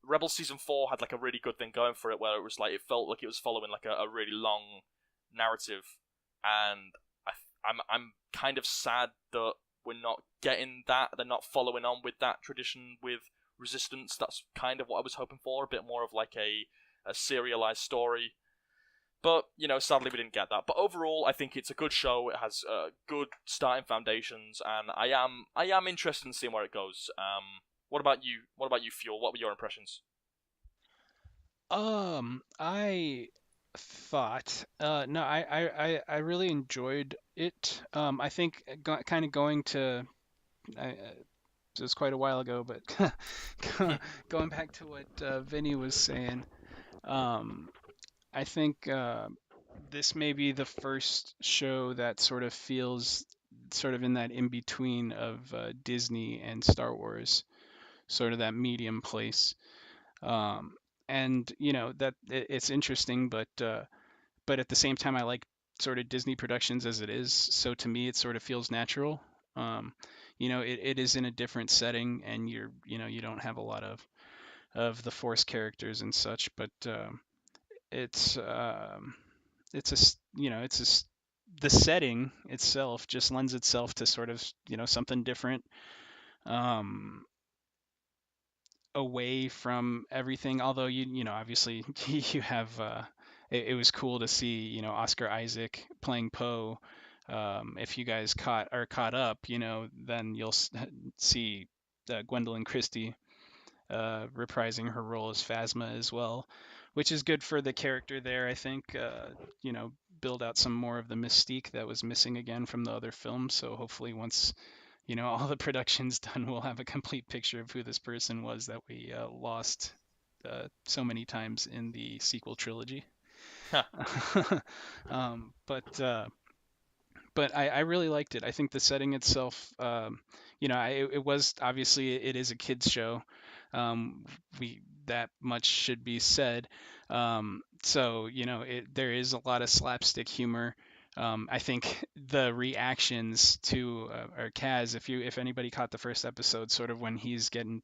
Rebels season 4 had like a really good thing going for it, where it was like it felt like it was following like a really long narrative, and I'm kind of sad that we're not getting that. They're not following on with that tradition with Resistance. That's kind of what I was hoping for, a bit more of like a serialized story. But, sadly we didn't get that. But overall, I think it's a good show. It has good starting foundations, and I am interested in seeing where it goes. What about you? What about you, Fuel? What were your impressions? I thought no, I really enjoyed it. I think kind of going to it was quite a while ago, but going back to what Vinny was saying, I think this may be the first show that sort of feels sort of in that in between of Disney and Star Wars, sort of that medium place. And that it's interesting, but at the same time, I like sort of Disney productions as it is. So to me, it sort of feels natural. It is in a different setting, and you don't have a lot of the Force characters and such, but it's the setting itself just lends itself to sort of something different, away from everything. Although obviously you have it was cool to see Oscar Isaac playing Poe. If you guys are caught up, then you'll see Gwendolyn Christie reprising her role as Phasma as well, which is good for the character there. I think build out some more of the mystique that was missing again from the other films. So hopefully once all the production's done, we'll have a complete picture of who this person was that we lost so many times in the sequel trilogy. But I really liked it. I think the setting itself, it was obviously it is a kids show. That much should be said. So there is a lot of slapstick humor. I think the reactions to or Kaz, if anybody caught the first episode, sort of when he's getting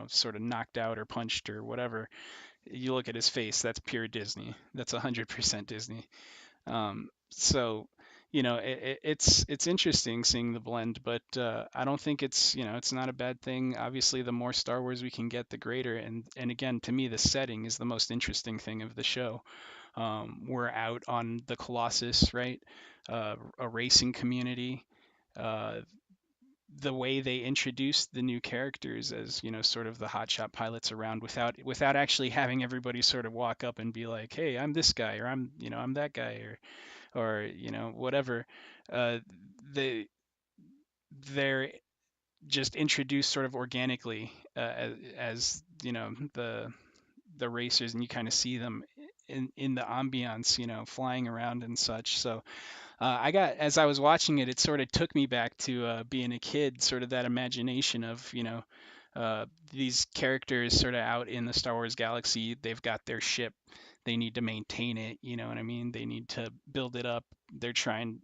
sort of knocked out or punched or whatever, you look at his face, that's pure Disney. That's 100% Disney. So, it's interesting seeing the blend, but I don't think it's not a bad thing. Obviously, the more Star Wars we can get, the greater. And again, to me, the setting is the most interesting thing of the show. We're out on the Colossus, right? A racing community. Uh, the way they introduced the new characters as sort of the hotshot pilots around without actually having everybody sort of walk up and be like, hey, I'm this guy, or I'm that guy, or whatever. uh, they they're just introduced sort of organically, as the racers, and you kind of see them in the ambiance, flying around and such. So as I was watching it, it sort of took me back to being a kid, sort of that imagination of, these characters sort of out in the Star Wars galaxy. They've got their ship. They need to maintain it. You know what I mean? They need to build it up. They're trying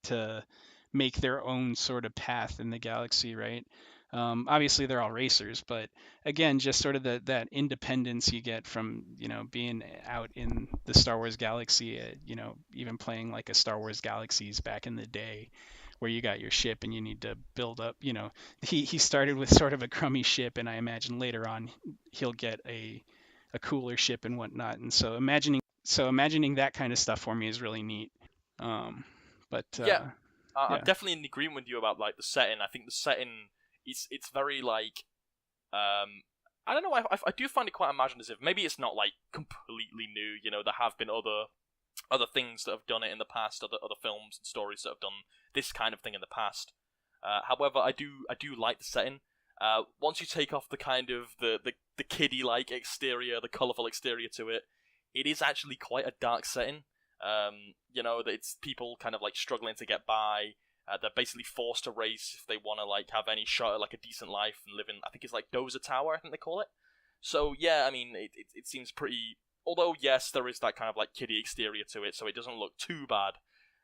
to make their own sort of path in the galaxy, right? Obviously, they're all racers, but again, just sort of that independence you get from being out in the Star Wars galaxy. Even playing like a Star Wars Galaxies back in the day, where you got your ship and you need to build up. He started with sort of a crummy ship, and I imagine later on he'll get a cooler ship and whatnot. And so imagining that kind of stuff for me is really neat. But Yeah, I'm yeah. definitely in agreement with you about like the setting. I think the setting it's very like I don't know. I do find it quite imaginative. Maybe it's not like completely new. There have been other things that have done it in the past, other films and stories that have done this kind of thing in the past. However, I do like the setting. Once you take off the kind of the kiddie like exterior, the colourful exterior to it, it is actually quite a dark setting. That it's people kind of like struggling to get by. They're basically forced to race if they want to like have any shot at like a decent life and live in, I think it's like Dozer Tower, I think they call it. So yeah, I mean it seems pretty. Although yes, there is that kind of like kiddie exterior to it, so it doesn't look too bad.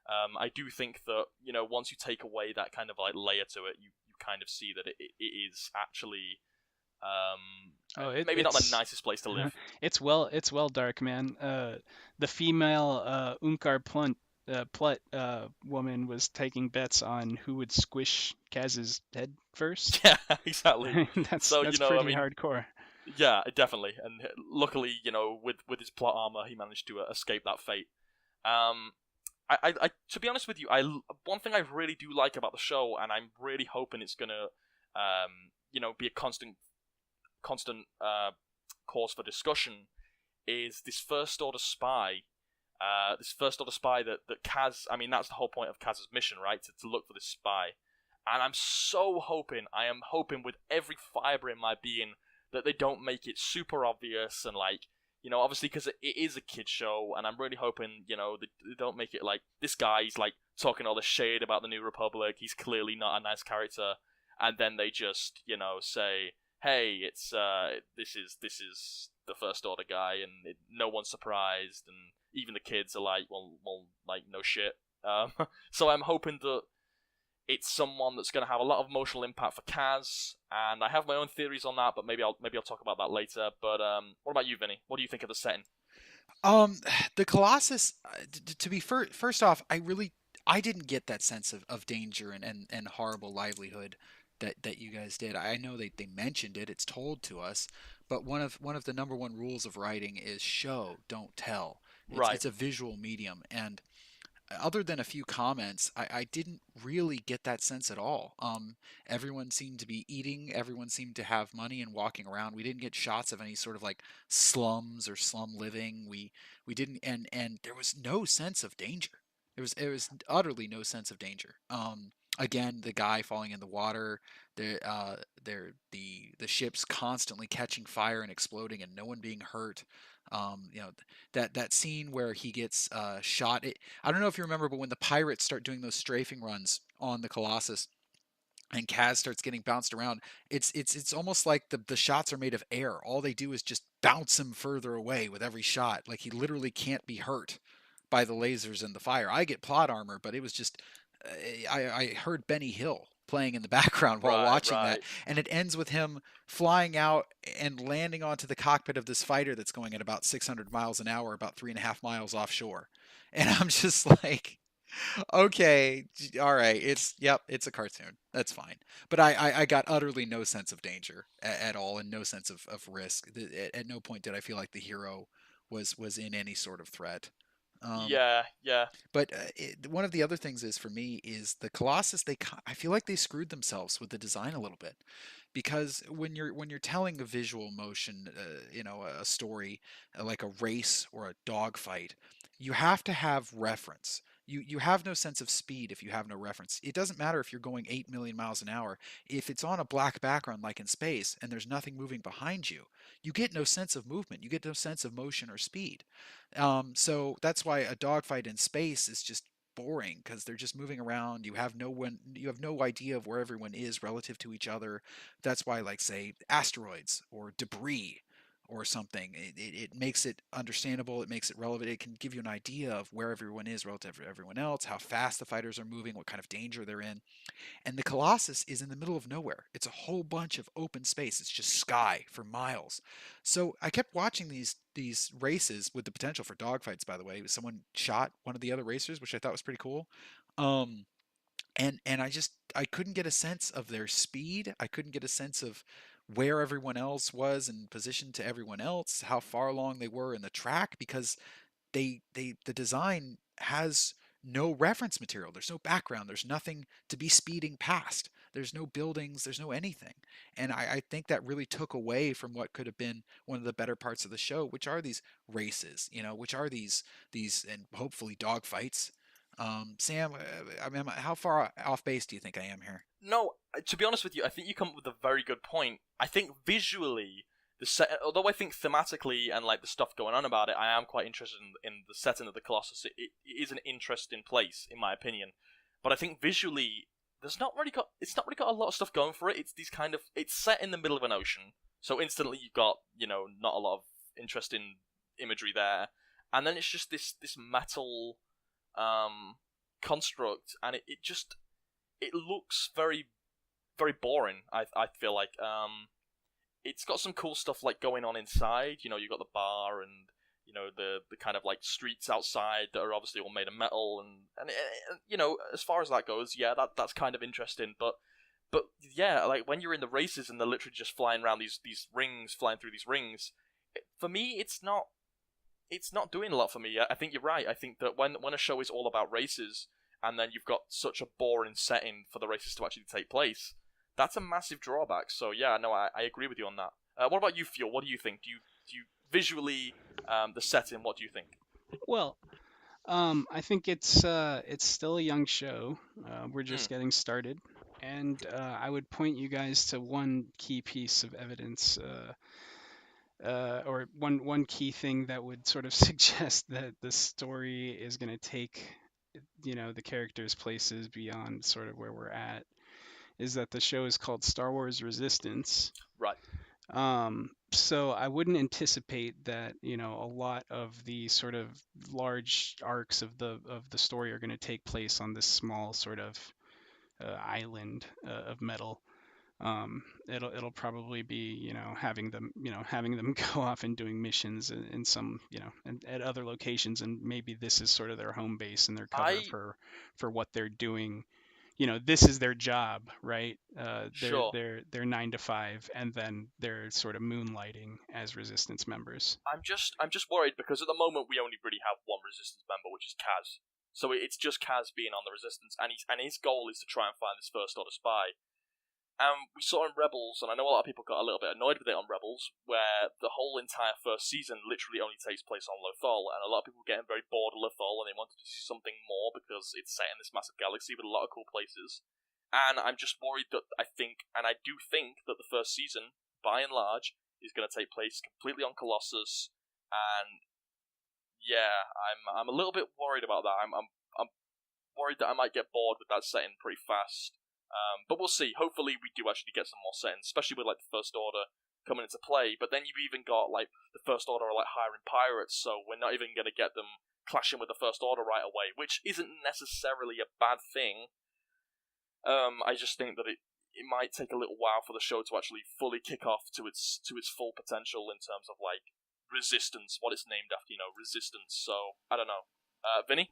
I do think that once you take away that kind of like layer to it, you kind of see that it is actually maybe not the nicest place to live. It's well dark, man. The female Unkar Plut woman was taking bets on who would squish Kaz's head first. Yeah, exactly. That's So pretty hardcore. Yeah, definitely. And luckily, with his plot armor, he managed to escape that fate. I to be honest with you, one thing I really do like about the show, and I'm really hoping it's gonna, be a constant cause for discussion, is this First Order spy. That Kaz. I mean, that's the whole point of Kaz's mission, right? To look for this spy. And I'm so hoping. I am hoping with every fiber in my being that they don't make it super obvious and like, obviously because it is a kid show, and I'm really hoping, they don't make it like this guy's like talking all this shade about the New Republic. He's clearly not a nice character, and then they just, say, hey, it's this is the First Order guy, and no one's surprised, and even the kids are like, well, like no shit. So I'm hoping that it's someone that's going to have a lot of emotional impact for Kaz, and I have my own theories on that, but maybe I'll talk about that later. But what about you, Vinny? What do you think of the setting? The Colossus. To be first off, I didn't get that sense of danger and horrible livelihood that you guys did. I know they mentioned it. It's told to us, but one of the number one rules of writing is show, don't tell. Right. It's a visual medium, and other than a few comments, I didn't really get that sense at all. Everyone seemed to be eating. Everyone seemed to have money and walking around. We didn't get shots of any sort of like slums or slum living. We didn't, and there was no sense of danger. It was utterly no sense of danger. Again, the guy falling in the water, the ships constantly catching fire and exploding, and no one being hurt. You know, that scene where he gets shot. I don't know if you remember, but when the pirates start doing those strafing runs on the Colossus, and Kaz starts getting bounced around, it's almost like the shots are made of air. All they do is just bounce him further away with every shot. Like he literally can't be hurt by the lasers and the fire. I get plot armor, but it was just I heard Benny Hill playing in the background while Right, watching that, right. and it ends with him flying out and landing onto the cockpit of this fighter that's going at about 600 miles an hour, about 3.5 miles offshore. And I'm just like, okay, all right, it's a cartoon. That's fine. But I got utterly no sense of danger at all, and no sense of risk. At no point did I feel like the hero was in any sort of threat. Um, Yeah, yeah. but one of the other things is for me is the Colossus. I feel like they screwed themselves with the design a little bit, because when you're telling a visual motion, a story like a race or a dogfight, you have to have reference. You have no sense of speed if you have no reference. It doesn't matter if you're going 8 million miles an hour. If it's on a black background like in space and there's nothing moving behind you, you get no sense of movement. You get no sense of motion or speed. So that's why a dogfight in space is just boring, because they're just moving around. You have no idea of where everyone is relative to each other. That's why, like, say, asteroids or debris or something, it makes it understandable, it makes it relevant, it can give you an idea of where everyone is relative to everyone else, how fast the fighters are moving, what kind of danger they're in. And the Colossus is in the middle of nowhere. It's a whole bunch of open space. It's just sky for miles. So I kept watching these races with the potential for dogfights. By the way, someone shot one of the other racers, which I thought was pretty cool. Um, and I couldn't get a sense of their speed. I couldn't get a sense of where everyone else was in position to everyone else, how far along they were in the track, because the design has no reference material. There's no background. There's nothing to be speeding past. There's no buildings. There's no anything. And I think that really took away from what could have been one of the better parts of the show, which are these races, which are these and hopefully dogfights. Sam, I mean, how far off base do you think I am here? No, to be honest with you, I think you come up with a very good point. I think visually, although I think thematically and like the stuff going on about it, I am quite interested in the setting of the Colossus. It is an interesting place, in my opinion. But I think visually, it's not really got a lot of stuff going for it. It's set in the middle of an ocean, so instantly you've got not a lot of interesting imagery there, and then it's just this metal construct, and it looks very, very boring. I feel like it's got some cool stuff like going on inside. You've got the bar and the kind of like streets outside that are obviously all made of metal, and as far as that goes, yeah, that's kind of interesting. But yeah, like when you're in the races and they're literally just flying around these rings, flying through these rings, for me, it's not doing a lot for me. I think you're right. I think that when a show is all about races, and then you've got such a boring setting for the races to actually take place, that's a massive drawback. So yeah, no, I agree with you on that. What about you, Fuel? What do you think? Do you visually, the setting? What do you think? Well, I think it's still a young show. We're just getting started, and I would point you guys to one key piece of evidence, or one key thing that would sort of suggest that the story is going to take the characters places beyond sort of where we're at, is that the show is called Star Wars Resistance. Right. So I wouldn't anticipate that a lot of the sort of large arcs of the story are going to take place on this small sort of island of metal. It'll probably be having them go off and doing missions in some and at other locations, and maybe this is sort of their home base and their cover for what they're doing. This is their job, right? Sure. They're 9 to 5, and then they're sort of moonlighting as resistance members. I'm just worried because at the moment we only really have one resistance member, which is Kaz. So it's just Kaz being on the resistance, and his goal is to try and find this First Order spy. We saw in Rebels, and I know a lot of people got a little bit annoyed with it on Rebels, where the whole entire first season literally only takes place on Lothal, and a lot of people were getting very bored of Lothal, and they wanted to see something more because it's set in this massive galaxy with a lot of cool places. And I'm just worried that I do think that the first season, by and large, is going to take place completely on Colossus, and yeah, I'm a little bit worried about that. I'm worried that I might get bored with that setting pretty fast. But we'll see. Hopefully we do actually get some more settings, especially with like the First Order coming into play. But then you've even got like the First Order are like hiring pirates, so we're not even going to get them clashing with the First Order right away, which isn't necessarily a bad thing. I just think that it might take a little while for the show to actually fully kick off to its full potential in terms of like Resistance, what it's named after, Resistance. So I don't know. Vinny?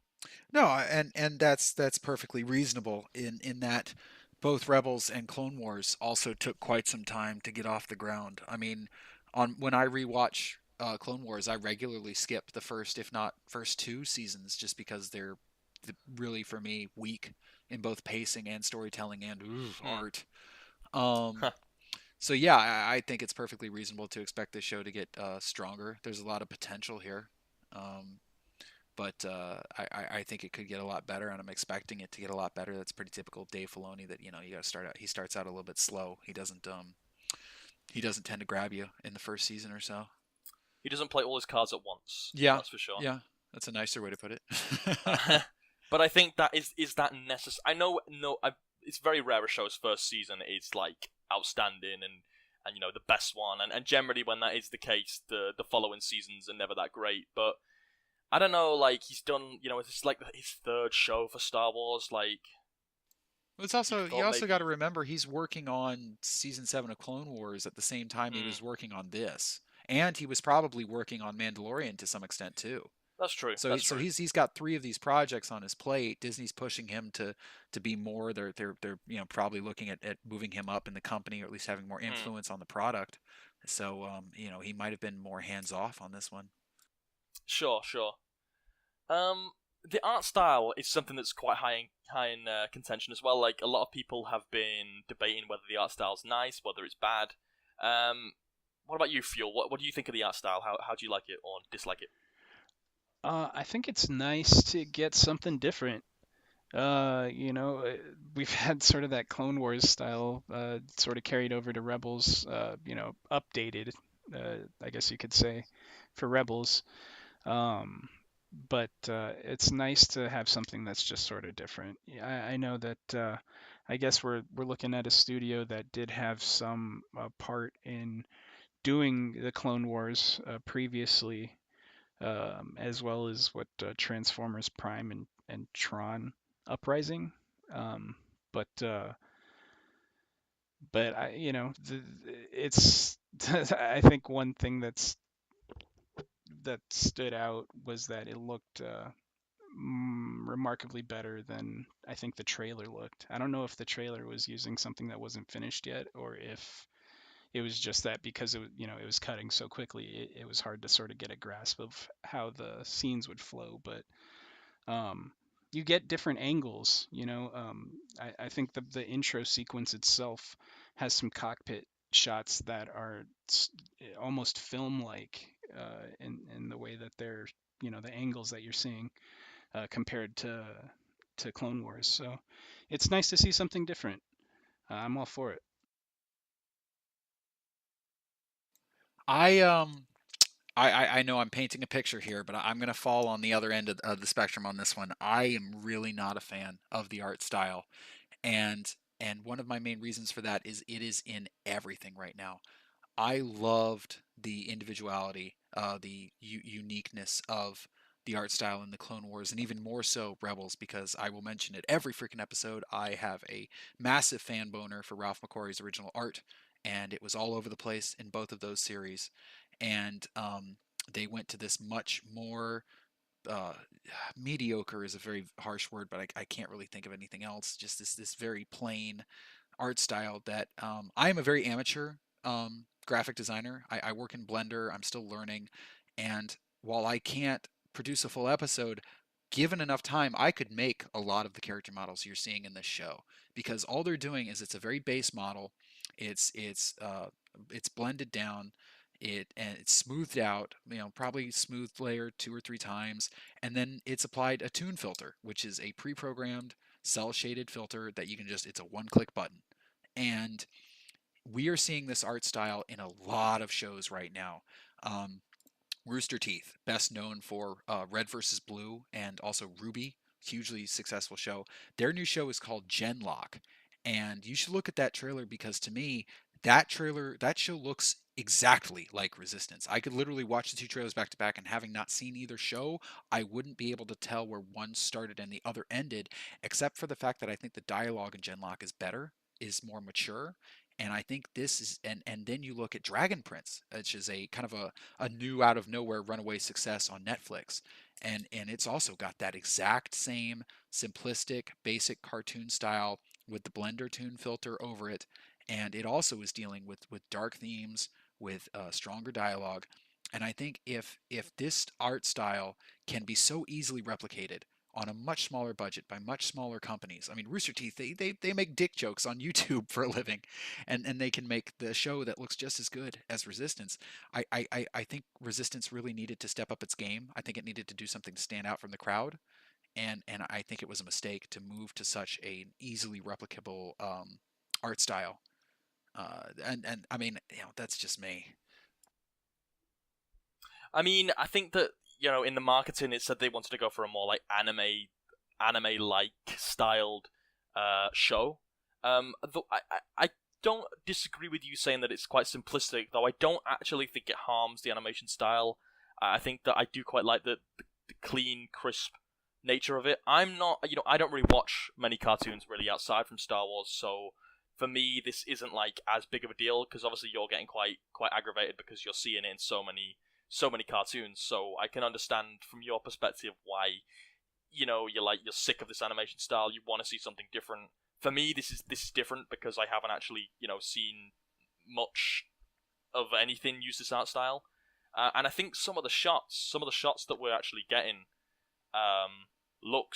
No, and that's perfectly reasonable in that both Rebels and Clone Wars also took quite some time to get off the ground. I mean, on when I rewatch Clone Wars, I regularly skip the first, if not first two seasons, just because they're really for me weak in both pacing and storytelling and art. Um, so yeah, I think it's perfectly reasonable to expect this show to get stronger. There's a lot of potential here. Um, but I think it could get a lot better, and I'm expecting it to get a lot better. That's pretty typical of Dave Filoni. That you got to start out. He starts out a little bit slow. He doesn't tend to grab you in the first season or so. He doesn't play all his cards at once. Yeah, that's for sure. Yeah, that's a nicer way to put it. But I think that is that necessary. I know, it's very rare a show's first season is like outstanding and the best one, and generally when that is the case, the following seasons are never that great. But I don't know, like he's done, it's like his third show for Star Wars. Like, it's also you also got to remember he's working on season 7 of Clone Wars at the same time he was working on this, and he was probably working on Mandalorian to some extent too. That's true. So he's got 3 of these projects on his plate. Disney's pushing him to be more. They're probably looking at moving him up in the company, or at least having more influence on the product. So he might have been more hands off on this one. Sure. The art style is something that's quite high in contention as well. Like, a lot of people have been debating whether the art style's nice, whether it's bad. What about you, Fuel? What do you think of the art style? How do you like it or dislike it? I think it's nice to get something different. We've had sort of that Clone Wars style sort of carried over to Rebels, updated, I guess you could say, for Rebels. But it's nice to have something that's just sort of different. I know that I guess we're looking at a studio that did have some part in doing the Clone Wars previously, as well as what Transformers Prime and Tron Uprising. But it's I think one thing that stood out was that it looked remarkably better than I think the trailer looked. I don't know if the trailer was using something that wasn't finished yet, or if it was just that because it was cutting so quickly, it was hard to sort of get a grasp of how the scenes would flow. But you get different angles. I think the intro sequence itself has some cockpit shots that are almost film-like in the way that they're, the angles that you're seeing compared to Clone Wars. So it's nice to see something different. I'm all for it. I know I'm painting a picture here, but I'm going to fall on the other end of the spectrum on this one. I am really not a fan of the art style, and one of my main reasons for that is it is in everything right now. I loved the individuality, the uniqueness of the art style in the Clone Wars, and even more so Rebels, because I will mention it every freaking episode. I have a massive fan boner for Ralph McQuarrie's original art, and it was all over the place in both of those series. And they went to this much more uh, mediocre is a very harsh word, but I can't really think of anything else. Just this very plain art style that I am a very amateur graphic designer. I work in Blender. I'm still learning, and while I can't produce a full episode, given enough time, I could make a lot of the character models you're seeing in this show, because all they're doing is it's a very base model. It's blended down. It's smoothed out, probably smoothed layer 2 or 3 times, and then it's applied a toon filter, which is a pre-programmed cell shaded filter that you can it's a one-click button. And we are seeing this art style in a lot of shows right now. Rooster Teeth, best known for Red versus Blue and also Ruby, hugely successful show. Their new show is called Genlock, and you should look at that trailer, because to me, that show looks exactly like Resistance. I could literally watch the two trailers back to back, and having not seen either show, I wouldn't be able to tell where one started and the other ended, except for the fact that I think the dialogue in Genlock is better, is more mature. And I think this is, and then you look at Dragon Prince, which is a kind of a new out of nowhere runaway success on Netflix. And it's also got that exact same simplistic, basic cartoon style with the Blender Toon filter over it. And it also is dealing with dark themes, with stronger dialogue. And I think if this art style can be so easily replicated on a much smaller budget by much smaller companies. I mean, Rooster Teeth, they make dick jokes on YouTube for a living, and they can make the show that looks just as good as Resistance. I think Resistance really needed to step up its game. I think it needed to do something to stand out from the crowd, and I think it was a mistake to move to such an easily replicable art style. And I mean, that's just me. I mean, I think that, in the marketing it said they wanted to go for a more like anime-like styled show. Though I don't disagree with you saying that it's quite simplistic, though I don't actually think it harms the animation style. I think that I do quite like the clean, crisp nature of it. I'm not, I don't really watch many cartoons really outside from Star Wars, so for me this isn't like as big of a deal, because obviously you're getting quite aggravated because you're seeing it in so many cartoons. So I can understand from your perspective why you're sick of this animation style. You want to see something different. For me, this is different because I haven't actually seen much of anything use this art style, and I think some of the shots that we're actually getting look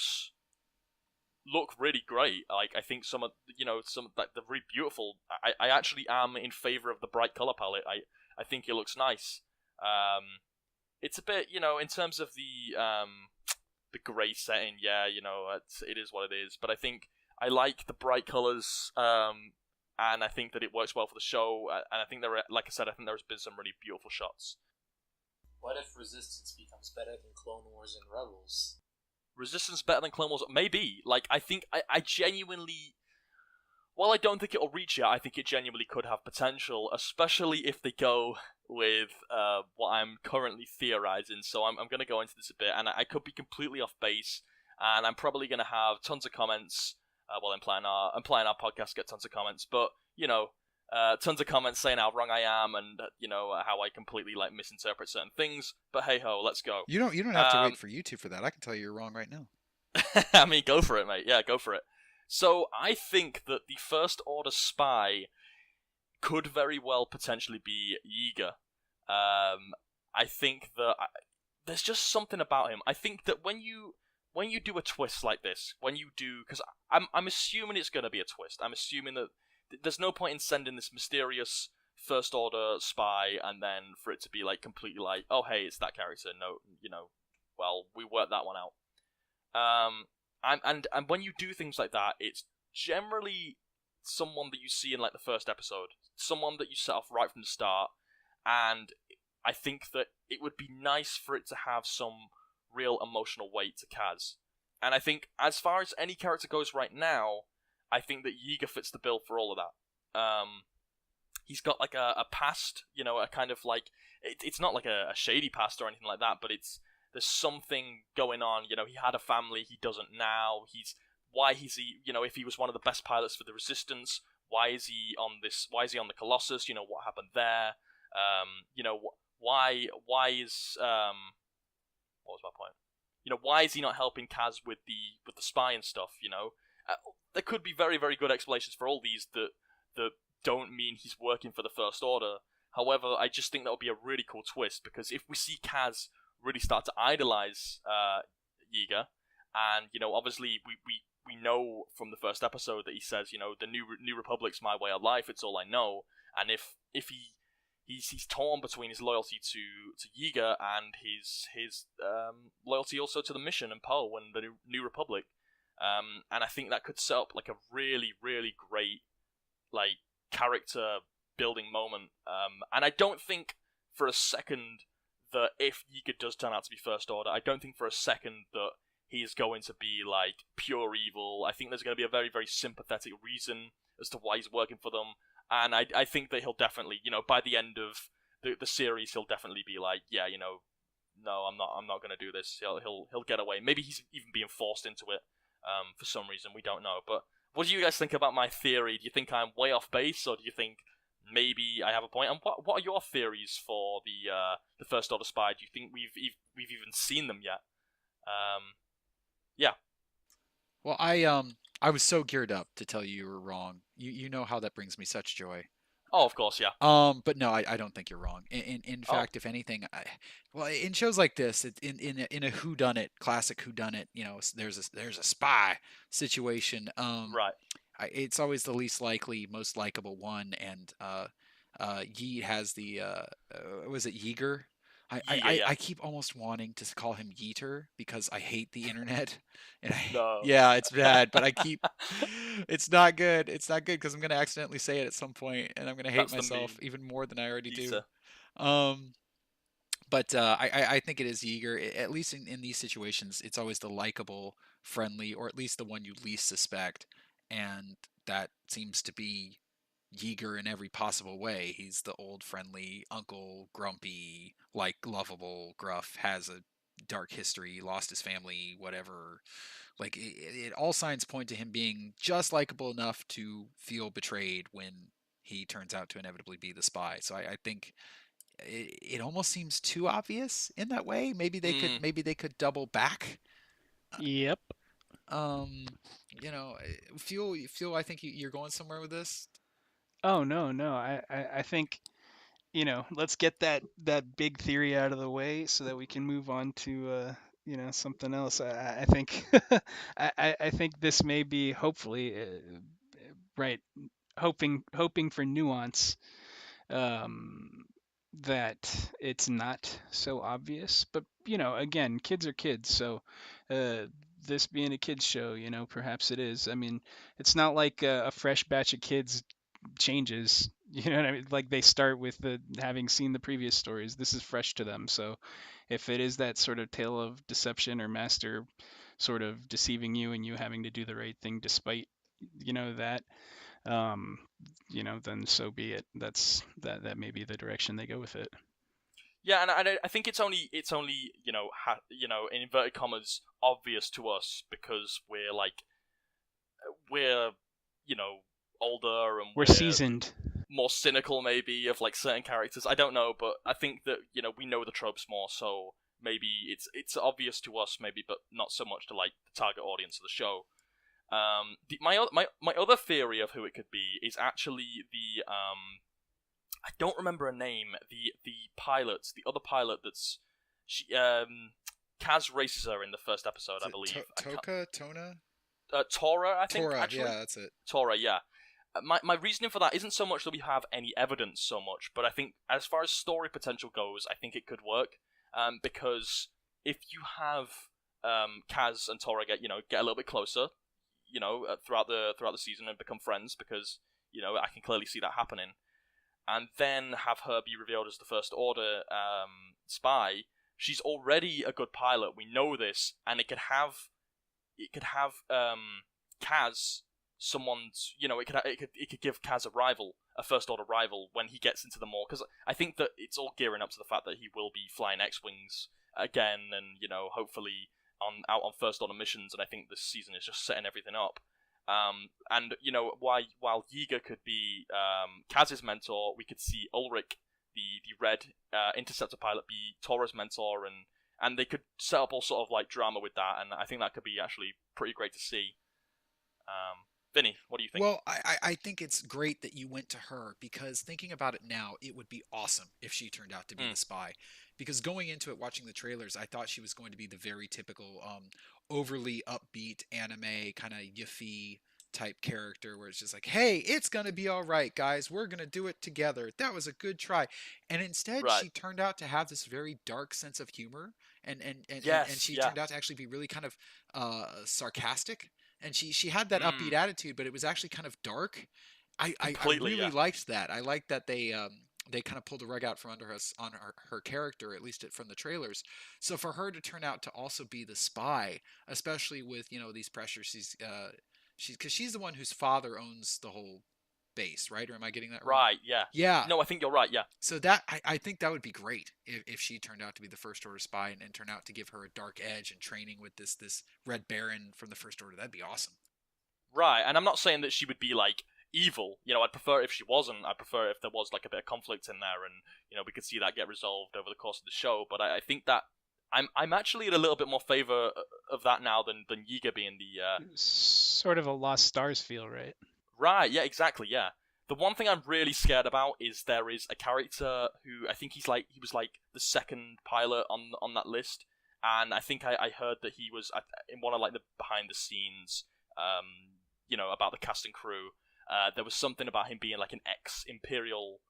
really great. Like, I think some like they're really beautiful. I actually am in favor of the bright color palette. I think it looks nice. It's a bit, in terms of the grey setting, yeah, it is what it is. But I think I like the bright colors, and I think that it works well for the show. And I think like I said, I think there's been some really beautiful shots. What if Resistance becomes better than Clone Wars and Rebels? Resistance better than Clone Wars? Maybe. Like, I think I genuinely. While I don't think it'll reach it, I think it genuinely could have potential, especially if they go with what I'm currently theorizing. So I'm going to go into this a bit, and I could be completely off base, and I'm probably going to have tons of comments. Well, implying our podcast get tons of comments, but tons of comments saying how wrong I am, and how I completely misinterpret certain things. But hey ho, let's go. You don't have to wait for YouTube for that. I can tell you you're wrong right now. I mean, go for it, mate. Yeah, go for it. So I think that the First Order spy could very well potentially be Yeager. I think that there's just something about him. I think that when you do a twist like this, because I'm assuming it's going to be a twist. I'm assuming that there's no point in sending this mysterious First Order spy and then for it to be completely oh hey, it's that character. No, well, we worked that one out. And when you do things like that, it's generally someone that you see in the first episode, someone that you set off right from the start, and I think that it would be nice for it to have some real emotional weight to Kaz. And I think as far as any character goes right now, I think that Yeager fits the bill for all of that. He's got a past, a kind of it's not a shady past or anything like that, but there's something going on. He had a family, he doesn't now. Why is he, if he was one of the best pilots for the Resistance, why is he on the Colossus? What happened there? Why is what was my point? Why is he not helping Kaz with the spy and stuff? There could be very, very good explanations for all these that don't mean he's working for the First Order. However, I just think that would be a really cool twist, because if we see Kaz really start to idolize Yeager, and obviously we know from the first episode that he says, the New Republic's my way of life, it's all I know. And if he's torn between his loyalty to Yeager and his loyalty also to the mission and Poe and the New Republic, and I think that could set up a really, really great character building moment. And I don't think for a second that if Yeager does turn out to be First Order, I don't think for a second that he is going to be pure evil. I think there's going to be a very, very sympathetic reason as to why he's working for them. and I think that he'll definitely, by the end of the series, he'll definitely be like, yeah, no, I'm not going to do this. He'll get away. Maybe he's even being forced into it for some reason. We don't know. But what do you guys think about my theory? Do you think I'm way off base, or do you think maybe I have a point? And what are your theories for the First Order spy? Do you think we've even seen them yet? Yeah. Well, I was so geared up to tell you were wrong. You know how that brings me such joy. Oh, of course, yeah. But no, I don't think you're wrong. In Oh, fact, if anything, well, in shows like this, in a whodunit, classic whodunit, there's a spy situation. right. It's always the least likely, most likable one, and Yi has the was it Yeager? Yeah. I keep almost wanting to call him Yeeter because I hate the internet, and No. yeah, it's bad, but I keep it's not good. It's not good because I'm gonna accidentally say it at some point, and I'm gonna hate That's the myself meme. even more than I already do. Geezer. Um, but I think it is Yeager. At least in these situations, it's always the likable, friendly, or at least the one you least suspect, and that seems to be Yeager in every possible way. He's the old friendly uncle, grumpy, lovable, gruff, has a dark history, lost his family, whatever. Like all signs point to him being just likable enough to feel betrayed when he turns out to inevitably be the spy. So I think it almost seems too obvious in that way. Mm. Maybe they could double back. Yep. Um, feel I think you're going somewhere with this. Oh no. I think let's get that big theory out of the way so that we can move on to something else. I think I think this may be hopefully right, hoping for nuance, um, that it's not so obvious. But again, kids are kids, so uh, this being a kids show, perhaps it is. I mean, it's not like a fresh batch of kids changes. You know what I mean? Like they start with the having seen the previous stories. This is fresh to them. So if it is that sort of tale of deception or master sort of deceiving you and you having to do the right thing despite that, um, then so be it. That may be the direction they go with it. Yeah, and I think it's only in inverted commas obvious to us because we're older and We're we're seasoned. more cynical maybe of like certain characters. I don't know, but I think that we know the tropes more, so maybe it's obvious to us maybe, but not so much to like the target audience of the show. My other theory of who it could be is actually the I don't remember her name. The pilot, the other pilot that's she Kaz races her in the first episode, Is I it believe. Tona? Tora, I think Tora, actually. yeah, that's it. Tora, yeah. My reasoning for that isn't so much that we have any evidence so much, but I think as far as story potential goes, I think it could work. Because if you have Kaz and Tora get a little bit closer, throughout the season and become friends, because I can clearly see that happening, and then have her be revealed as the First Order spy. She's already a good pilot. We know this, and it could have Kaz someone's. It could give Kaz a rival, a First Order rival, when he gets into the more. Because I think that it's all gearing up to the fact that he will be flying X-wings again, and hopefully out on First Order missions. And I think this season is just setting everything up. And while Yeager could be Kaz's mentor, we could see Ulrich, the red interceptor pilot, be Tora's mentor, and they could set up all sort of like drama with that, and I think that could be actually pretty great to see. Vinny, what do you think? Well, I think it's great that you went to her because thinking about it now, it would be awesome if she turned out to be the spy. Because going into it, watching the trailers, I thought she was going to be the very typical, overly upbeat anime kind of yiffy type character where it's just like, hey, it's gonna be all right, guys. We're gonna do it together. That was a good try. And instead, Right. she turned out to have this very dark sense of humor, and Yes. she Yeah. turned out to actually be really kind of sarcastic, and she had that upbeat Mm. attitude, but it was actually kind of dark. I Completely. really Yeah. liked that. I liked that they kind of pulled the rug out from under us on her character, at least from the trailers. So for her to turn out to also be the spy, especially with these pressures, she's because she's the one whose father owns the whole base, right? Or am I getting that wrong? Right, yeah. Yeah. No, I think you're right, yeah. So that I think that would be great if she turned out to be the First Order spy and turned out to give her a dark edge and training with this Red Baron from the First Order. That'd be awesome. Right, and I'm not saying that she would be, like, evil. You know, I'd prefer if she wasn't. I'd prefer if there was, like, a bit of conflict in there and, you know, we could see that get resolved over the course of the show. But I think that I'm actually in a little bit more favor of that now than Yiga being the... Sort of a Lost Stars feel, right? Right, yeah, exactly, yeah. The one thing I'm really scared about is there is a character who I think he was like the second pilot on that list, and I think I heard that he was in one of like the behind the scenes, you know, about the cast and crew. There was something about him being like an ex-Imperial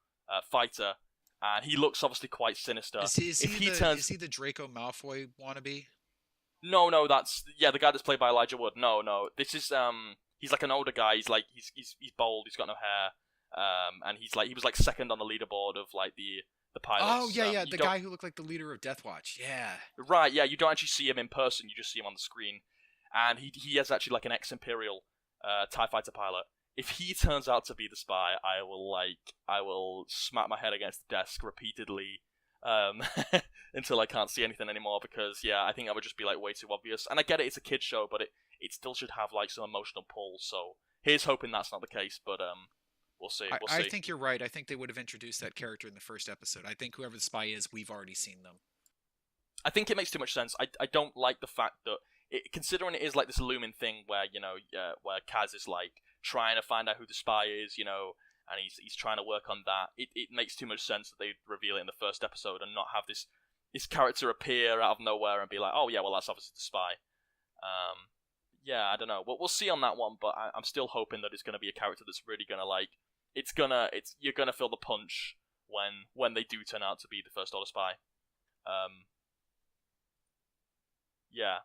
fighter, and he looks obviously quite sinister. Is he the Draco Malfoy wannabe? No, that's the guy that's played by Elijah Wood. No, this is he's like an older guy. He's like he's bald. He's got no hair. And he was like second on the leaderboard of like the pilots. Oh yeah, the guy who looked like the leader of Death Watch. Yeah. Right, yeah. You don't actually see him in person. You just see him on the screen, and he has actually like an ex-Imperial TIE fighter pilot. If he turns out to be the spy, I will smack my head against the desk repeatedly until I can't see anything anymore. Because yeah, I think that would just be like way too obvious. And I get it; it's a kids show, but it still should have like some emotional pull. So here's hoping that's not the case, but we'll see. I think you're right. I think they would have introduced that character in the first episode. I think whoever the spy is, we've already seen them. I think it makes too much sense. I don't like the fact that, considering it is like this looming thing where, you know, where Kaz is like trying to find out who the spy is, you know, and he's trying to work on that. It makes too much sense that they reveal it in the first episode and not have this character appear out of nowhere and be like, oh yeah, well that's obviously the spy. Yeah, I don't know. We'll see on that one, but I'm still hoping that it's going to be a character that's really going to like. You're gonna feel the punch when they do turn out to be the First Order spy. Yeah.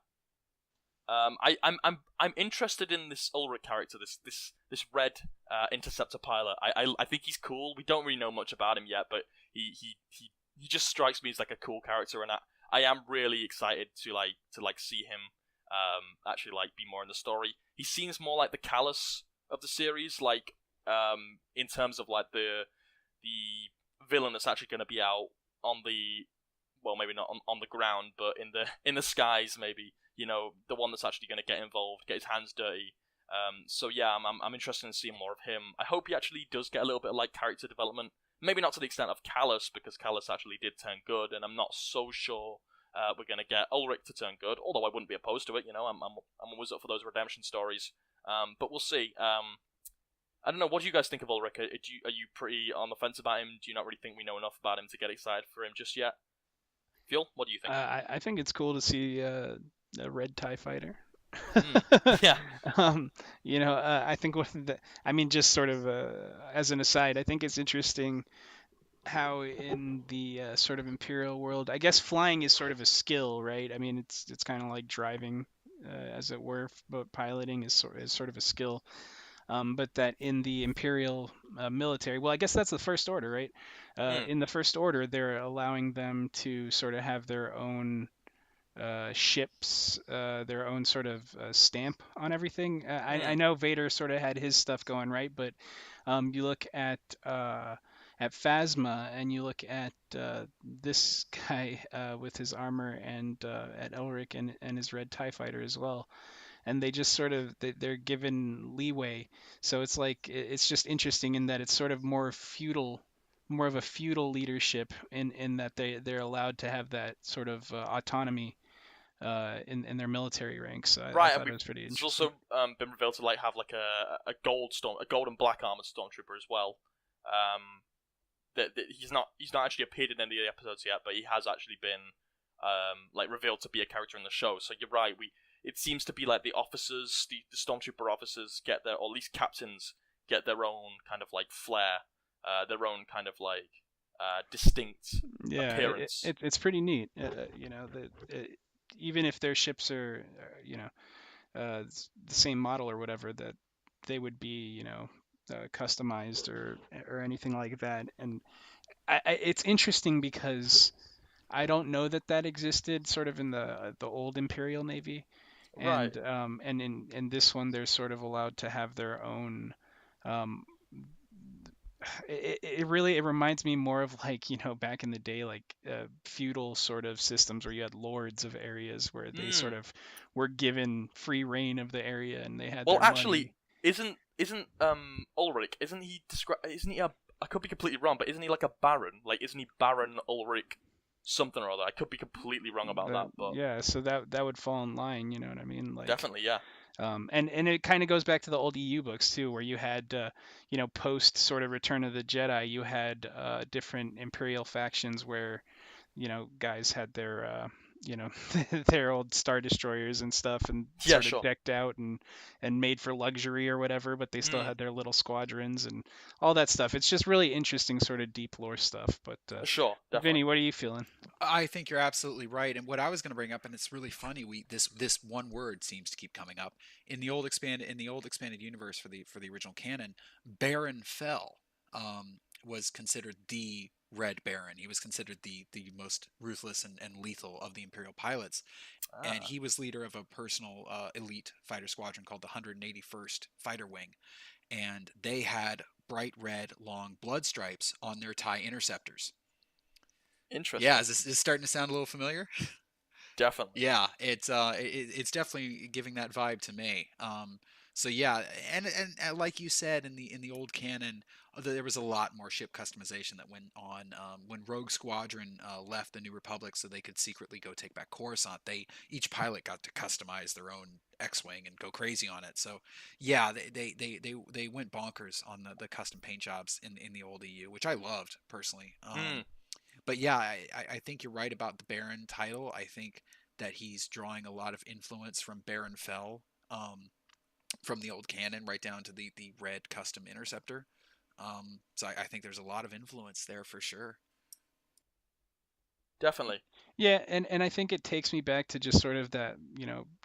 I'm interested in this Ulrich character, this red interceptor pilot. I think he's cool. We don't really know much about him yet, but he just strikes me as like a cool character, and I am really excited to see him actually like be more in the story. He seems more like the Callus of the series, like in terms of like the villain that's actually going to be out on the, well, maybe not on the ground, but in the skies, maybe, you know, the one that's actually going to get involved, get his hands dirty. So yeah, I'm interested in seeing more of him. I hope he actually does get a little bit of like character development. Maybe not to the extent of Callus, because Callus actually did turn good, and I'm not so sure we're going to get Ulrich to turn good. Although I wouldn't be opposed to it, you know. I'm always up for those redemption stories. But we'll see. I don't know. What do you guys think of Ulrich? Are you pretty on the fence about him? Do you not really think we know enough about him to get excited for him just yet? Phil, what do you think? I think it's cool to see a red TIE fighter. Yeah. You know, I think just sort of as an aside, I think it's interesting how in the sort of Imperial world, I guess flying is sort of a skill, right? I mean, it's kind of like driving, as it were, but piloting is sort of a skill. But that in the Imperial military, well, I guess that's the First Order, right? In the First Order, they're allowing them to sort of have their own ships, their own sort of stamp on everything. I know Vader sort of had his stuff going, right? But you look at Phasma, and you look at this guy with his armor, and at Elric and his red TIE fighter as well. And they just sort of they're given leeway. So it's like it's just interesting in that it's sort of more of a feudal leadership in that they're allowed to have that sort of autonomy in their military ranks. Right, I thought it was pretty interesting. It's also been revealed to like have like a gold and black armored stormtrooper as well. That he's not actually appeared in any of the episodes yet, but he has actually been like revealed to be a character in the show. So you're right, it seems to be like the officers, the stormtrooper officers get their, or at least captains get their own kind of like flair, their own kind of like distinct appearance. It's pretty neat. You know, even if their ships are you know the same model or whatever, that they would be, you know, customized or anything like that. And it's interesting because I don't know that existed sort of in the old Imperial Navy. And right. And in this one, they're sort of allowed to have their own it really it reminds me more of like, back in the day, like feudal sort of systems where you had lords of areas where they sort of were given free reign of the area and they had Well, their actually, money. isn't Ulrich? Isn't he described? Isn't he a? I could be completely wrong, but isn't he like a baron? Like, isn't he Baron Ulrich something or other? I could be completely wrong about that, but Yeah, so that would fall in line, you know what I mean? Like, definitely, yeah. and it kind of goes back to the old EU books too, where you had, post sort of Return of the Jedi, you had different Imperial factions where, guys had their, their old Star Destroyers and stuff and Yeah, sort of sure. decked out and made for luxury or whatever, but they still Mm, had their little squadrons and all that stuff. It's just really interesting sort of deep lore stuff. But sure, definitely. Vinny, what are you feeling? I think you're absolutely right. And what I was going to bring up, and it's really funny, this one word seems to keep coming up in the old expanded universe for the original canon. Baron Fell was considered the Red Baron. He was considered the most ruthless and lethal of the Imperial pilots, and Ah, he was leader of a personal elite fighter squadron called the 181st Fighter Wing, and they had bright red long blood stripes on their TIE interceptors. Yeah, interesting. is this starting to sound a little familiar? Definitely. Yeah, it's definitely giving that vibe to me. So yeah, and like you said in the old canon, there was a lot more ship customization that went on. When Rogue Squadron left the New Republic, so they could secretly go take back Coruscant, they each pilot got to customize their own X-wing and go crazy on it. So yeah, they went bonkers on the custom paint jobs in the old EU, which I loved personally. Mm, But yeah, I think you're right about the Baron title. I think that he's drawing a lot of influence from Baron Fell, from the old canon, right down to the red custom interceptor. So I think there's a lot of influence there for sure. definitely. Yeah, and I think it takes me back to just sort of that,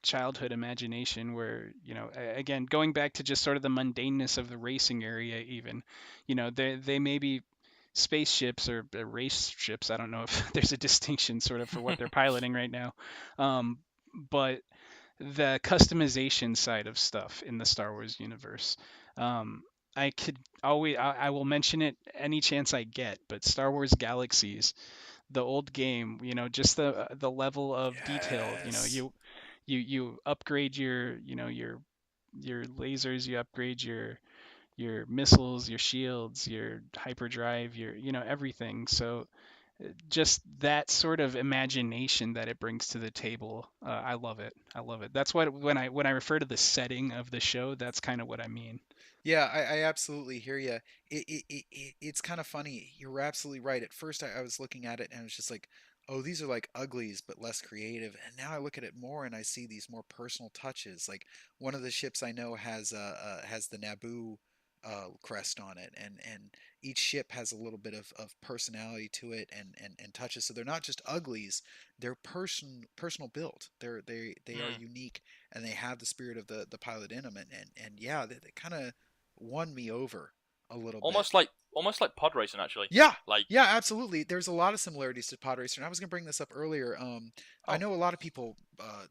childhood imagination where, again, going back to just sort of the mundaneness of the racing area even, they may be spaceships or race ships. I don't know if there's a distinction sort of for what they're piloting right now. Um, but the customization side of stuff in the Star Wars universe, um, I will mention it any chance I get, but Star Wars Galaxies, the old game, just the level of detail, Yes. you upgrade your lasers, you upgrade your missiles, your shields, your hyperdrive, everything. So just that sort of imagination that it brings to the table, I love it. I love it. That's what when I refer to the setting of the show, that's kind of what I mean. Yeah, I absolutely hear you. It's kind of funny. You're absolutely right. At first, I was looking at it and I was just like, oh, these are like uglies, but less creative. And now I look at it more and I see these more personal touches. Like one of the ships I know has the Naboo crest on it, and each ship has a little bit of personality to it and touches. So they're not just uglies; they're personal built. They are Mm. unique and they have the spirit of the pilot in them. And yeah, they kind of won me over a little bit. Almost like pod racing, actually. Yeah, Like, yeah, absolutely. There's a lot of similarities to Pod Racer, and I was going to bring this up earlier. I oh, know a lot of people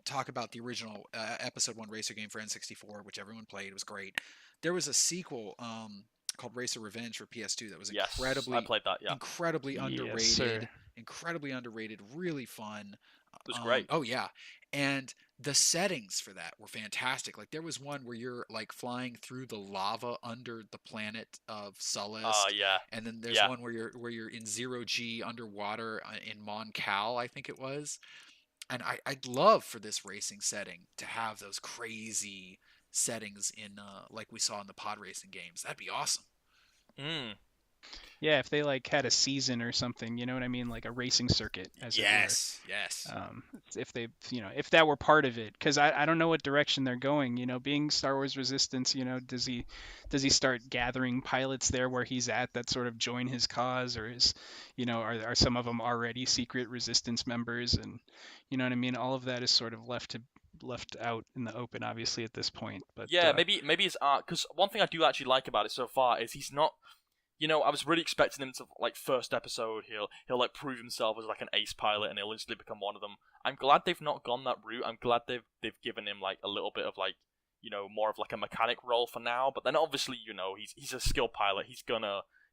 talk about the original Episode One racer game for N64, which everyone played. It was great. There was a sequel called Racer Revenge for PS2 that was yes, I played that. Yeah, incredibly Yes, sir. underrated, really fun. it was great. Oh yeah, and the settings for that were fantastic. Like there was one where you're like flying through the lava under the planet of Sullust, Yeah, and then there's yeah. one where you're in 0G underwater in Mon Cal, I think it was. And I'd love for this racing setting to have those crazy settings in like we saw in the pod racing games. That'd be awesome. Mm. Yeah, if they like had a season or something, you know what I mean, like a racing circuit, as it were. Yes, yes. um, if they, if that were part of it, because I don't know what direction they're going. Being Star Wars Resistance, does he start gathering pilots there where he's at that sort of join his cause, or are some of them already secret Resistance members, and you know what I mean? All of that is sort of left out in the open, obviously at this point. But Yeah, maybe his art. Because one thing I do actually like about it so far is he's not. I was really expecting him to like first episode. He'll like prove himself as like an ace pilot, and he'll instantly become one of them. I'm glad they've not gone that route. I'm glad they've given him like a little bit of like more of like a mechanic role for now. But then obviously he's a skill pilot. He's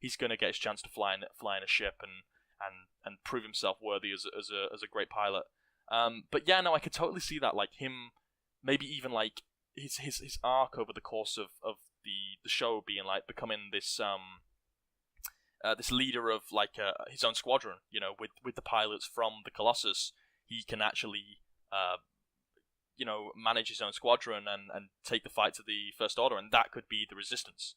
he's going to get his chance to fly in a ship and prove himself worthy as a great pilot. But yeah, no, I could totally see that, like him, maybe even like his arc over the course of the show being like becoming this this leader of like his own squadron. You know, with the pilots from the Colossus, he can actually manage his own squadron and take the fight to the First Order, and that could be the Resistance.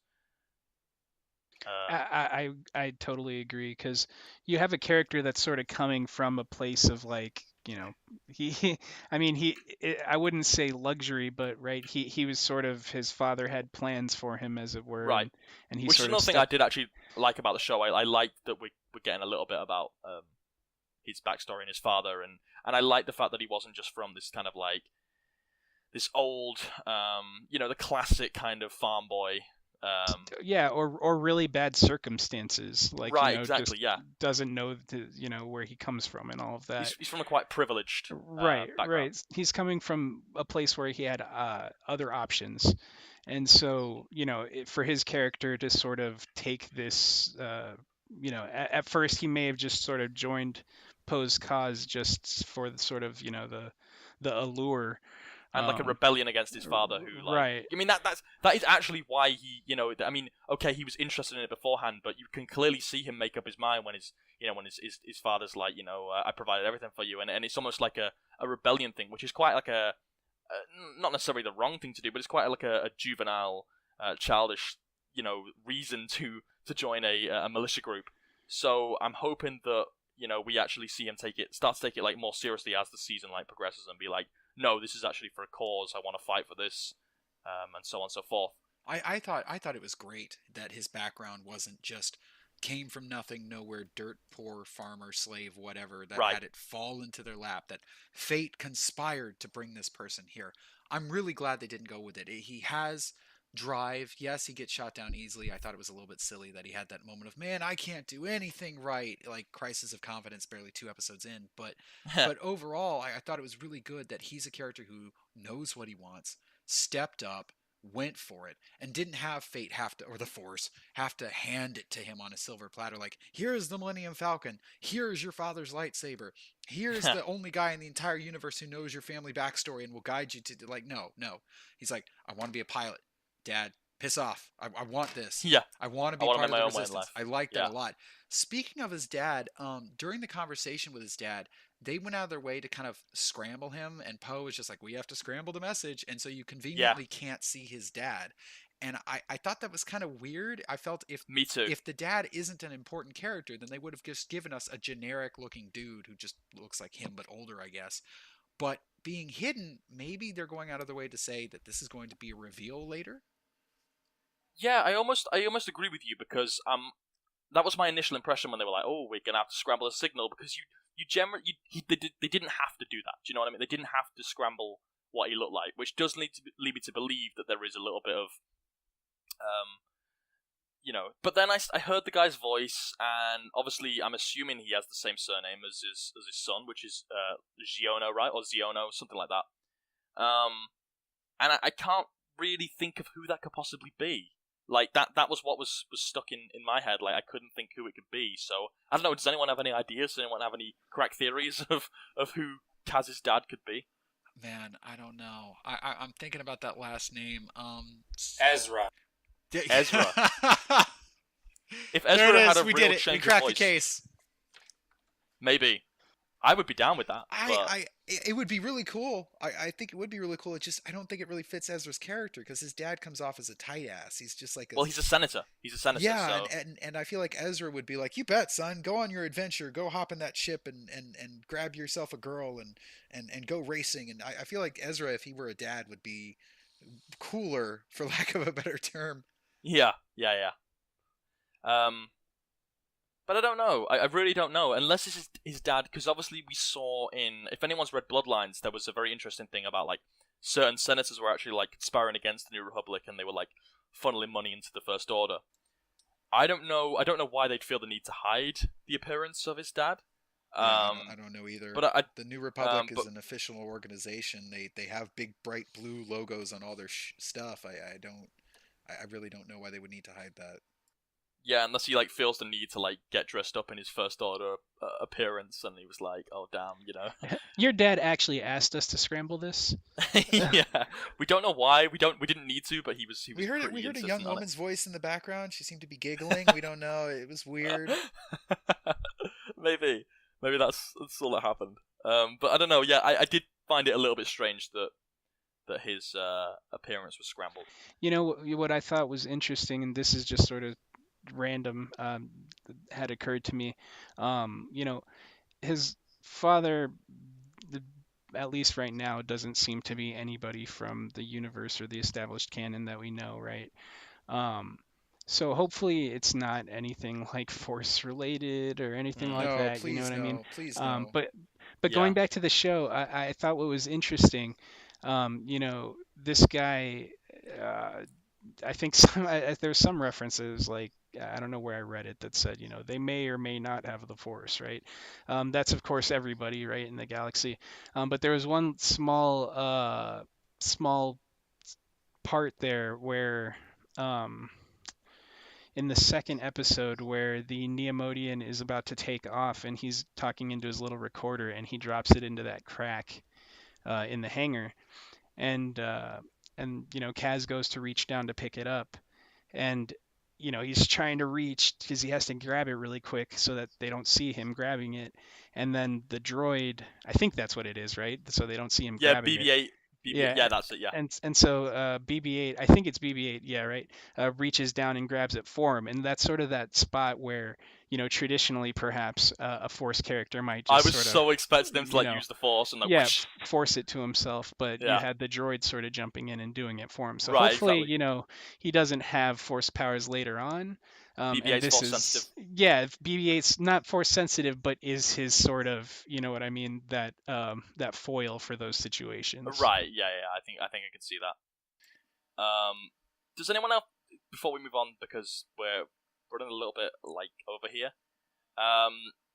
I totally agree, because you have a character that's sort of coming from a place of like, I wouldn't say luxury, but right, he was sort of, his father had plans for him, as it were, right, and he which is sort another of thing I did actually like about the show. I liked that we're getting a little bit about his backstory and his father, and I like the fact that he wasn't just from this kind of like this old, the classic kind of farm boy. Yeah, or really bad circumstances, like, right, exactly, just yeah, doesn't know where he comes from and all of that. He's from a quite privileged right, background. right. He's coming from a place where he had other options, and so for his character to sort of take this, at first he may have just sort of joined Poe's cause just for the sort of the allure. And like a rebellion against his father, who like, right. I mean, that is actually why he, I mean, okay, he was interested in it beforehand, but you can clearly see him make up his mind when his father's like, I provided everything for you, and it's almost like a rebellion thing, which is quite like a not necessarily the wrong thing to do, but it's quite like a juvenile, childish, reason to join a militia group. So I'm hoping that we actually see him start to take it like more seriously as the season like progresses, and be like, no, this is actually for a cause. I want to fight for this, and so on and so forth. I thought it was great that his background wasn't just came from nothing, nowhere, dirt poor farmer, slave, whatever, that right. had it fall into their lap, that fate conspired to bring this person here. I'm really glad they didn't go with it. He has drive. Yes, he gets shot down easily. I thought it was a little bit silly that he had that moment of, man, I can't do anything right, like crisis of confidence barely 2 episodes in. But overall, I thought it was really good that he's a character who knows what he wants, stepped up, went for it, and didn't have fate or the Force have to hand it to him on a silver platter, like, here's the Millennium Falcon, here's your father's lightsaber, here's the only guy in the entire universe who knows your family backstory and will guide you to, like, no. He's like, I want to be a pilot. Dad, piss off. I want this. Yeah. I want to be part of the Resistance. I like that a lot. Speaking of his dad, during the conversation with his dad, they went out of their way to kind of scramble him, and Poe was just like, we have to scramble the message, and so you conveniently can't see his dad. And I thought that was kind of weird. I felt Me too. If the dad isn't an important character, then they would have just given us a generic looking dude who just looks like him but older, I guess. But being hidden, maybe they're going out of their way to say that this is going to be a reveal later. Yeah, I almost agree with you, because that was my initial impression when they were like, oh, we're gonna have to scramble a signal, because they didn't have to do that. Do you know what I mean? They didn't have to scramble what he looked like, which does lead me to believe that there is a little bit of But then I heard the guy's voice, and obviously I'm assuming he has the same surname as his son, which is Giono, right, or Ziono, something like that. And I can't really think of who that could possibly be. Like, that was what was stuck in my head. Like, I couldn't think who it could be. So, I don't know, does anyone have any ideas? Does anyone have any correct theories of who Kaz's dad could be? Man, I don't know. I'm thinking about that last name. Ezra. Ezra. If Ezra had a we real did it. change We cracked of voice, the case. Maybe. I would be down with that. It would be really cool. I think it would be really cool. I don't think it really fits Ezra's character, because his dad comes off as a tight ass. He's just like he's a senator. Yeah, so. and I feel like Ezra would be like, you bet, son, go on your adventure, go hop in that ship and grab yourself a girl and go racing. And I feel like Ezra, if he were a dad, would be cooler, for lack of a better term. Yeah. But I don't know. I really don't know. Unless it's his dad, because obviously we saw if anyone's read Bloodlines, there was a very interesting thing about, like, certain senators were actually, like, conspiring against the New Republic, and they were, like, funneling money into the First Order. I don't know why they'd feel the need to hide the appearance of his dad. I don't know either. But the New Republic is an official organization. They have big bright blue logos on all their stuff. I really don't know why they would need to hide that. Yeah, unless he like feels the need to like get dressed up in his First Order appearance, and he was like, "Oh damn," you know. Your dad actually asked us to scramble this. Yeah, we don't know why. We didn't need to, but he was. We heard it. pretty We heard a insistent young on woman's voice in the background. She seemed to be giggling. We don't know. It was weird. Maybe that's all that happened. But I don't know. Yeah, I did find it a little bit strange that his appearance was scrambled. You know what I thought was interesting, and this is just sort of random, had occurred to me. You know, his father, at least right now, doesn't seem to be anybody from the universe or the established canon that we know, right? So hopefully it's not anything like Force related or anything like No, that. You know please what I mean? no. Please no. But Yeah. going back to the show, I thought what was interesting, you know, this guy, I think there's some references, like I don't know where I read it, that said, you know, they may or may not have the Force, right? That's of course everybody, right, in the galaxy. But there was one small part there where, in the second episode, where the Neomodian is about to take off and he's talking into his little recorder and he drops it into that crack in the hangar, and you know, Kaz goes to reach down to pick it up, and you know, he's trying to reach because he has to grab it really quick so that they don't see him grabbing it, and then the droid, I think that's what it is, right? So they don't see him grabbing it. BB-8. Yeah, that's it. Yeah. And so BB-8, I think it's BB-8, yeah, right, reaches down and grabs it for him, and that's sort of that spot where, you know, traditionally perhaps a Force character might I just was sort of, so expecting him to like you know, use the Force and like yeah, whoosh. force it to himself, but you Yeah. had the droid sort of jumping in and doing it for him. So Right, hopefully, exactly. you know, he doesn't have Force powers later on. And BB-8's this Force is, sensitive. yeah, BB-8's not Force sensitive, but is his sort of, you know what I mean, that that foil for those situations. Right. Yeah. I think I can see that. Does anyone else, before we move on, because we're running a little bit like over here.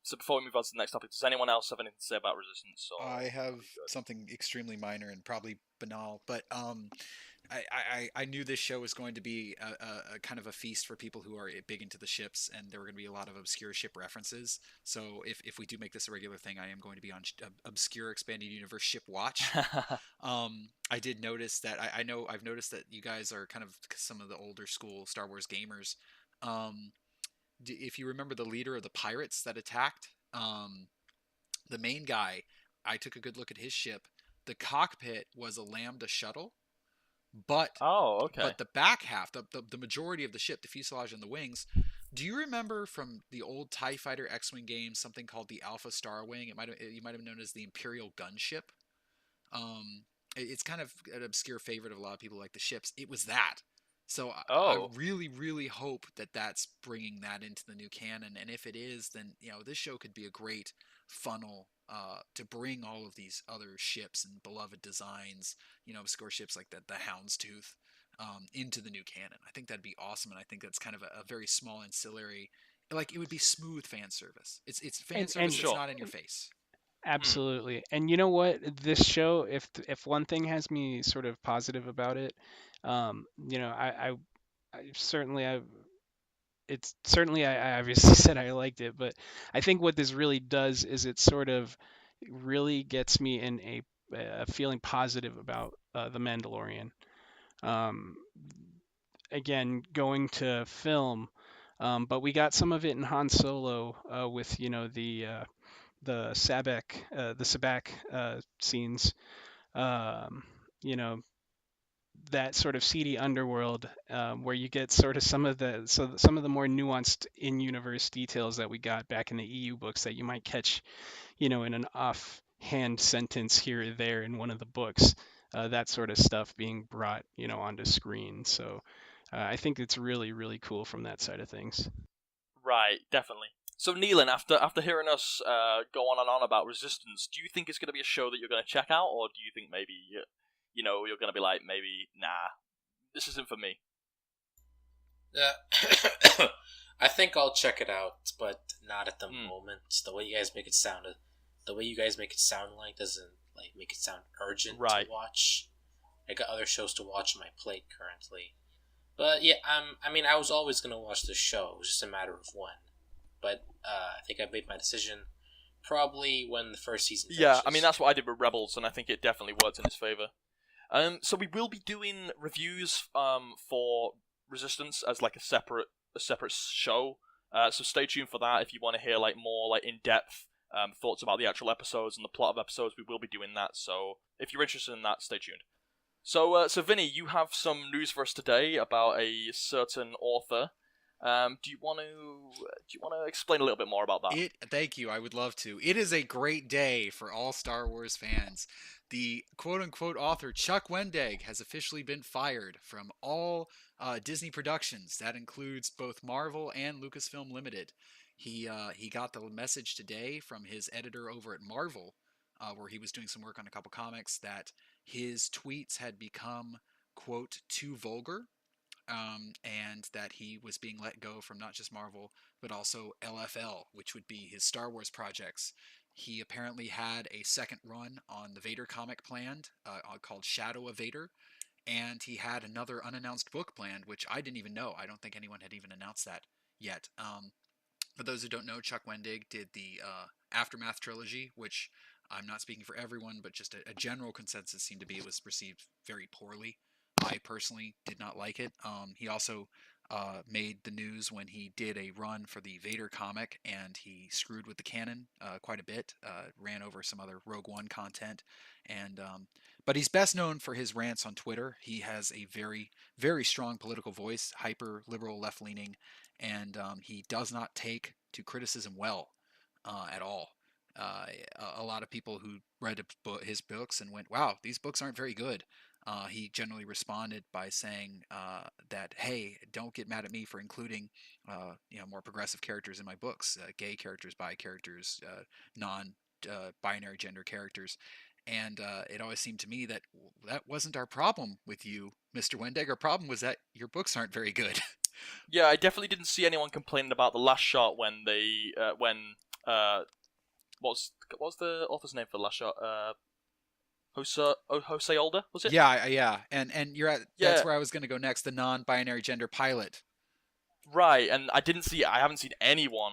So before we move on to the next topic, does anyone else have anything to say about Resistance? Or I have something extremely minor and probably banal, but I knew this show was going to be a kind of a feast for people who are big into the ships, and there were going to be a lot of obscure ship references. So if we do make this a regular thing, I am going to be on obscure expanded universe ship watch. I did notice that I've noticed that you guys are kind of some of the older school Star Wars gamers. If you remember the leader of the pirates that attacked, the main guy, I took a good look at his ship. The cockpit was a Lambda shuttle, but but the back half, the majority of the ship, the fuselage and the wings. Do you remember from the old TIE Fighter X-wing games something called the Alpha Star Wing? You might have known as the Imperial gunship. It's kind of an obscure favorite of a lot of people like the ships. It was that. So I really, really hope that that's bringing that into the new canon. And if it is, then, you know, this show could be a great funnel to bring all of these other ships and beloved designs, you know, obscure ships like the Houndstooth, into the new canon. I think that'd be awesome. And I think that's kind of a very small ancillary. Like, it would be smooth fan service. It's fan service that's not in your face. Absolutely. And you know what? This show, if one thing has me sort of positive about it, you know, I certainly I obviously said I liked it, but I think what this really does is it sort of really gets me in a feeling positive about the Mandalorian. Again, going to film, but we got some of it in Han Solo with, you know, the sabak scenes, you know, that sort of seedy underworld, where you get sort of some of the more nuanced in-universe details that we got back in the EU books that you might catch, you know, in an offhand sentence here or there in one of the books. That sort of stuff being brought, you know, onto screen. So I think it's really, really cool from that side of things. Right, definitely. So Nealon, after hearing us go on and on about Resistance, do you think it's going to be a show that you're going to check out, or do you think maybe you know, you're going to be like, maybe, nah, this isn't for me? I think I'll check it out, but not at the moment. The way you guys make it sound like doesn't like make it sound urgent to watch. I got other shows to watch on my plate currently. But yeah, I mean, I was always gonna watch the show. It was just a matter of when. But I think I made my decision probably when the first season Yeah, finishes. I mean that's what I did with Rebels, and I think it definitely worked in his favor. So we will be doing reviews for Resistance as like a separate show. So stay tuned for that if you want to hear like more like in depth thoughts about the actual episodes and the plot of episodes. We will be doing that. So if you're interested in that, stay tuned. So Vinny, you have some news for us today about a certain author. Do you want to explain a little bit more about that? Thank you. I would love to. It is a great day for all Star Wars fans. The quote-unquote author Chuck Wendig has officially been fired from all Disney productions. That includes both Marvel and Lucasfilm Limited. He got the message today from his editor over at Marvel, where he was doing some work on a couple comics, that his tweets had become quote too vulgar, and that he was being let go from not just Marvel, but also LFL, which would be his Star Wars projects. He apparently had a second run on the Vader comic planned, called Shadow of Vader, and he had another unannounced book planned, which I didn't even know. I don't think anyone had even announced that yet. For those who don't know, Chuck Wendig did the Aftermath trilogy, which I'm not speaking for everyone, but just a general consensus seemed to be it was received very poorly. I personally did not like it. He also made the news when he did a run for the Vader comic, and he screwed with the canon quite a bit, ran over some other Rogue One content, and but he's best known for his rants on Twitter. He has a very, very strong political voice, hyper liberal, left leaning, and he does not take to criticism well at all. Uh, a lot of people who read his books and went, "Wow, these books aren't very good." He generally responded by saying that, "Hey, don't get mad at me for including, more progressive characters in my books, gay characters, bi characters, non-binary gender characters." And it always seemed to me that that wasn't our problem with you, Mr. Wendig. Our problem was that your books aren't very good. Yeah, I definitely didn't see anyone complaining about the last shot when they what's the author's name for the last shot? Jose Alder, was it? Yeah, and you're at Yeah, that's where I was going to go next. The non-binary gender pilot. right. And I haven't seen anyone,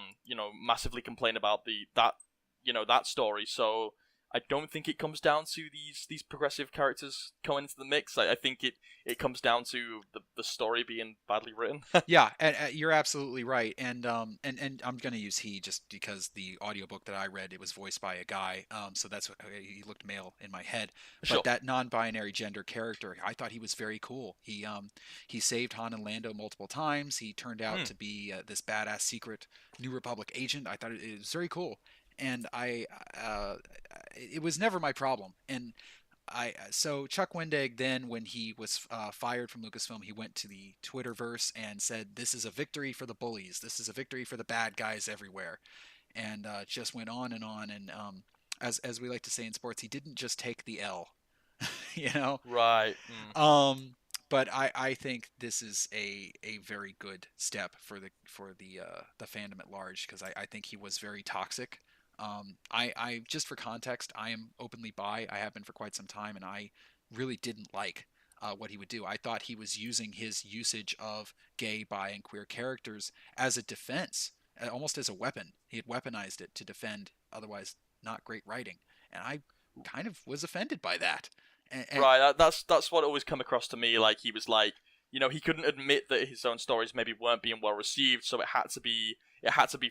massively complain about that story. So I don't think it comes down to these progressive characters coming into the mix. I think it comes down to the story being badly written. Yeah, and you're absolutely right. And I'm going to use he just because the audiobook that I read, it was voiced by a guy. So that's what he looked male in my head. Sure. But that non-binary gender character, I thought he was very cool. He saved Han and Lando multiple times. He turned out to be this badass secret New Republic agent. I thought it was very cool. And it was never my problem. And so Chuck Wendig then, when he was fired from Lucasfilm, he went to the Twitterverse and said, "This is a victory for the bullies. This is a victory for the bad guys everywhere," and just went on and on. And as we like to say in sports, he didn't just take the L, you know. Right. But I think this is a very good step for the fandom at large, because I think he was very toxic. I just for context, I am openly bi. I have been for quite some time, and I really didn't like what he would do. I thought he was using his usage of gay, bi, and queer characters as a defense, almost as a weapon. He had weaponized it to defend otherwise not great writing, and I kind of was offended by that. Right. That's what always come across to me. Like he was like, he couldn't admit that his own stories maybe weren't being well received, so it had to be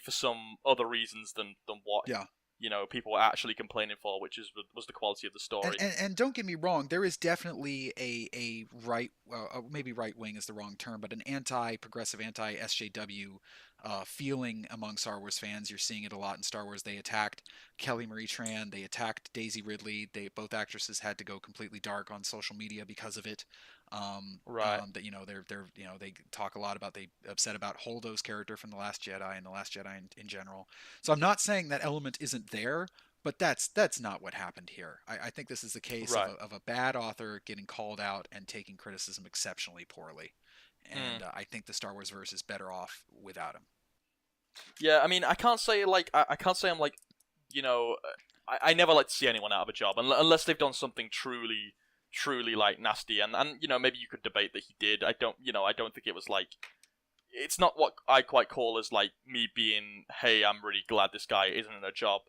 for some other reasons than what Yeah. People were actually complaining for, which was the quality of the story. And don't get me wrong, there is definitely a right, maybe right wing is the wrong term, but an anti-progressive, anti-SJW feeling among Star Wars fans. You're seeing it a lot in Star Wars. They attacked Kelly Marie Tran, they attacked Daisy Ridley. Both actresses had to go completely dark on social media because of it. Right. That they talk a lot about, they upset about Holdo's character from The Last Jedi and The Last Jedi in general. So I'm not saying that element isn't there, but that's not what happened here. I think this is the case Right. of a bad author getting called out and taking criticism exceptionally poorly. And I think the Star Wars verse is better off without him. Yeah, I mean, I can't say like I can't say I'm like, I never like to see anyone out of a job unless they've done something truly truly like nasty, and maybe you could debate that he did. I don't think it was like, it's not what I quite call as like me being, hey, I'm really glad this guy isn't in a job.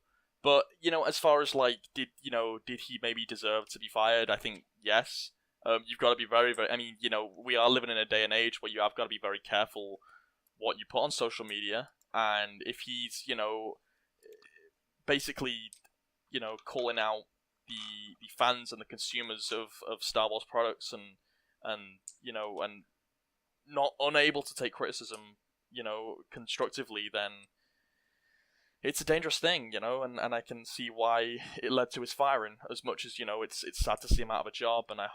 But as far as like, did he maybe deserve to be fired? I think yes. You've got to be very, very. I mean, we are living in a day and age where you have got to be very careful what you put on social media, and if he's basically calling out the fans and the consumers of Star Wars products and not unable to take criticism constructively, then it's a dangerous thing, and I can see why it led to his firing. As much as it's sad to see him out of a job, and I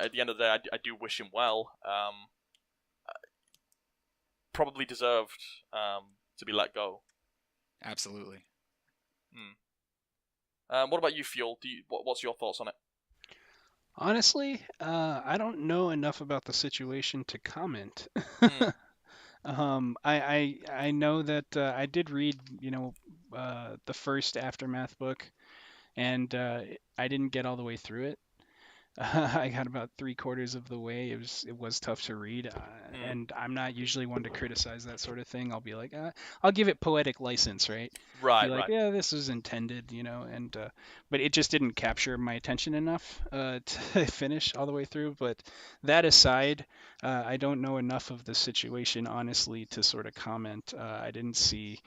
at the end of the day, I do wish him well. Probably deserved to be let go. Absolutely. What about you, Fuel? What's your thoughts on it? Honestly, I don't know enough about the situation to comment. I know that I did read, the first Aftermath book, and I didn't get all the way through it. I got about 3/4 of the way. It was tough to read, and I'm not usually one to criticize that sort of thing. I'll be like, I'll give it poetic license, right? Right, Be like, right. yeah, this was intended, and but it just didn't capture my attention enough to finish all the way through. But that aside, I don't know enough of the situation, honestly, to sort of comment. I didn't see,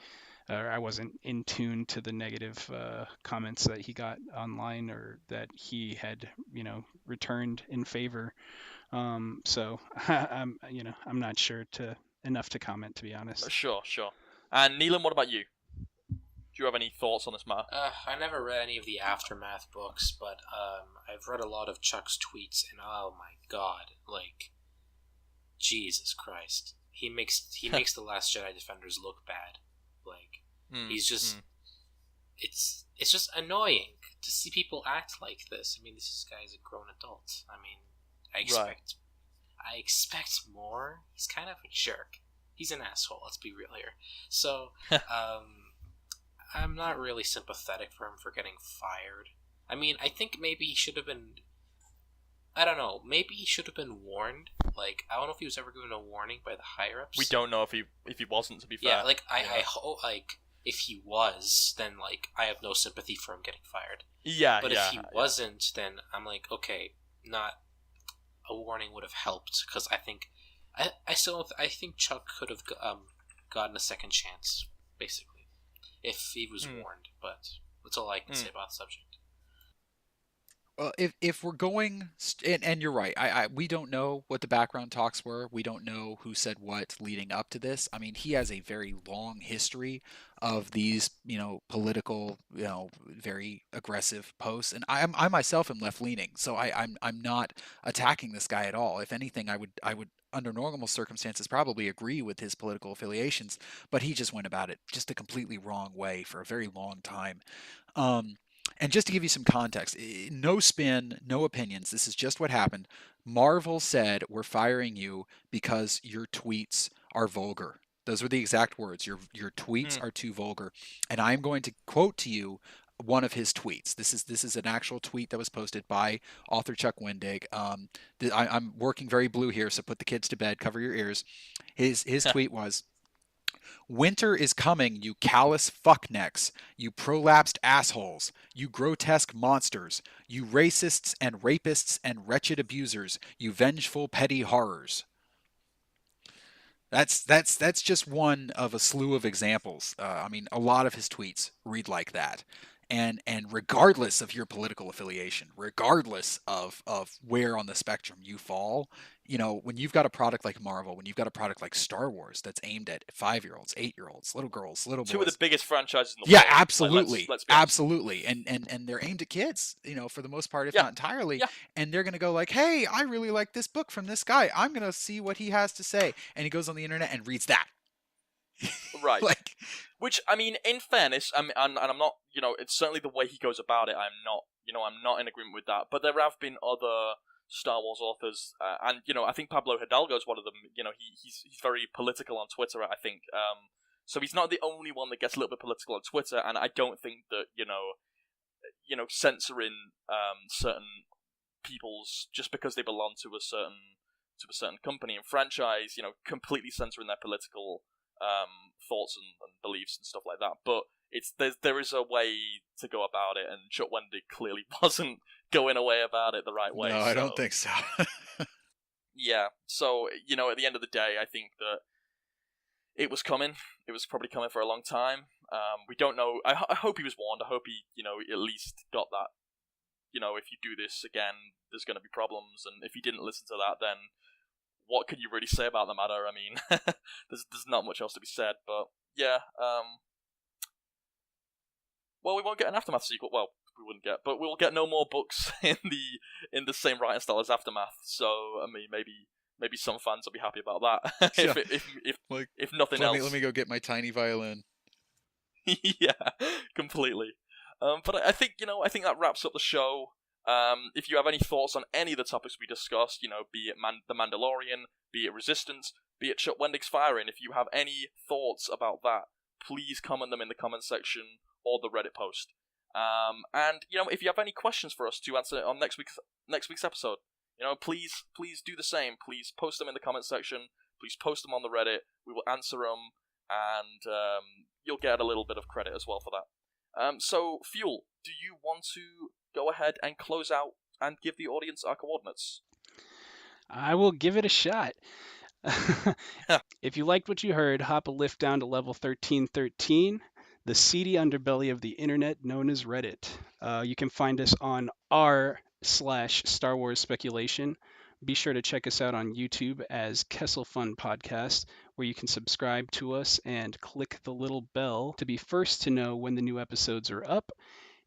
or I wasn't in tune to the negative comments that he got online, or that he had, returned in favor. So I'm not sure enough to comment, to be honest. Sure. And Nealon, what about you? Do you have any thoughts on this matter? I never read any of the Aftermath books, but I've read a lot of Chuck's tweets, and oh my god, like, Jesus Christ, he makes the Last Jedi Defenders look bad. Like, he's just it's just annoying to see people act like this. I mean, this guy's a grown adult. I mean, I expect more. He's kind of a jerk. He's an asshole. Let's be real here. So, I'm not really sympathetic for him for getting fired. I mean, I think maybe he should have been. I don't know. Maybe he should have been warned. Like, I don't know if he was ever given a warning by the higher ups. We don't know if he wasn't. To be fair, yeah. Like, I hope, like, if he was, then like I have no sympathy for him getting fired. Yeah. But if he wasn't, then I'm like, okay, not a warning would have helped, because I think I think Chuck could have gotten a second chance, basically, if he was warned. But that's all I can say about the subject. If we're going, and you're right, we don't know what the background talks were. We don't know who said what leading up to this. I mean, he has a very long history of these, political, very aggressive posts, and I myself am left leaning, so I'm not attacking this guy at all. If anything, I would under normal circumstances probably agree with his political affiliations, but he just went about it just a completely wrong way for a very long time. And just to give you some context, no spin, no opinions. This is just what happened. Marvel said, "We're firing you because your tweets are vulgar." Those were the exact words. Your tweets are too vulgar. And I'm going to quote to you one of his tweets. This is an actual tweet that was posted by author Chuck Wendig. I'm working very blue here, so put the kids to bed, cover your ears. His tweet was, "Winter is coming, you callous fucknecks, you prolapsed assholes, you grotesque monsters, you racists and rapists and wretched abusers, you vengeful petty horrors." That's just one of a slew of examples. I mean, a lot of his tweets read like that. And regardless of your political affiliation, regardless of where on the spectrum you fall, when you've got a product like Marvel, when you've got a product like Star Wars that's aimed at 5-year-olds, 8-year-olds, little girls, little boys. Two of the biggest franchises in the yeah, world. absolutely. Like, let's be honest. Absolutely. And they're aimed at kids, for the most part, if Yeah. not entirely. Yeah. And they're going to go like, "Hey, I really like this book from this guy. I'm going to see what he has to say." And he goes on the internet and reads that. Right. Like, which, I mean, in fairness, and I'm not, it's certainly the way he goes about it. I'm not in agreement with that. But there have been other Star Wars authors, and I think Pablo Hidalgo is one of them. He's very political on Twitter, I think. So he's not the only one that gets a little bit political on Twitter, and I don't think that censoring certain people's just because they belong to a certain company and franchise, completely censoring their political thoughts and beliefs and stuff like that. But there is a way to go about it, and Chuck Wendig clearly wasn't going away about it the right way. No, I don't think so. Yeah, so, at the end of the day, I think that it was coming. It was probably coming for a long time. We don't know. I hope he was warned. I hope he, at least got that, if you do this again, there's going to be problems. And if he didn't listen to that, then what can you really say about the matter? I mean, there's not much else to be said. But, yeah. Well, we won't get an Aftermath sequel. Well, we wouldn't get, but we'll get no more books in the same writing style as Aftermath. So, I mean, maybe some fans will be happy about that. if nothing else. Let me go get my tiny violin. Yeah, completely. But I think that wraps up the show. If you have any thoughts on any of the topics we discussed, be it the Mandalorian, be it Resistance, be it Chuck Wendig's firing, if you have any thoughts about that, please comment them in the comment section or the Reddit post. And if you have any questions for us to answer on next week's episode, please do the same. Please post them in the comment section. Please post them on the Reddit. We will answer them, and you'll get a little bit of credit as well for that. So, Fuel, do you want to go ahead and close out and give the audience our coordinates? I will give it a shot. If you liked what you heard, hop a lift down to level 1313, the seedy underbelly of the internet known as Reddit. You can find us on r/Star Wars Speculation. Be sure to check us out on YouTube as Kessel Fun Podcast, where you can subscribe to us and click the little bell to be first to know when the new episodes are up.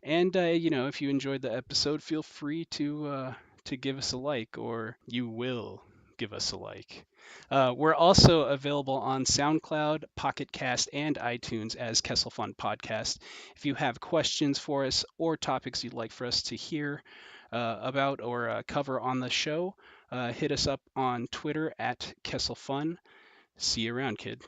And, if you enjoyed the episode, feel free to give us a like, or you will give us a like. We're also available on SoundCloud, Pocket Cast, and iTunes as Kessel Fun Podcast. If you have questions for us or topics you'd like for us to hear about or cover on the show, hit us up on Twitter at Kessel Fun. See you around, kid.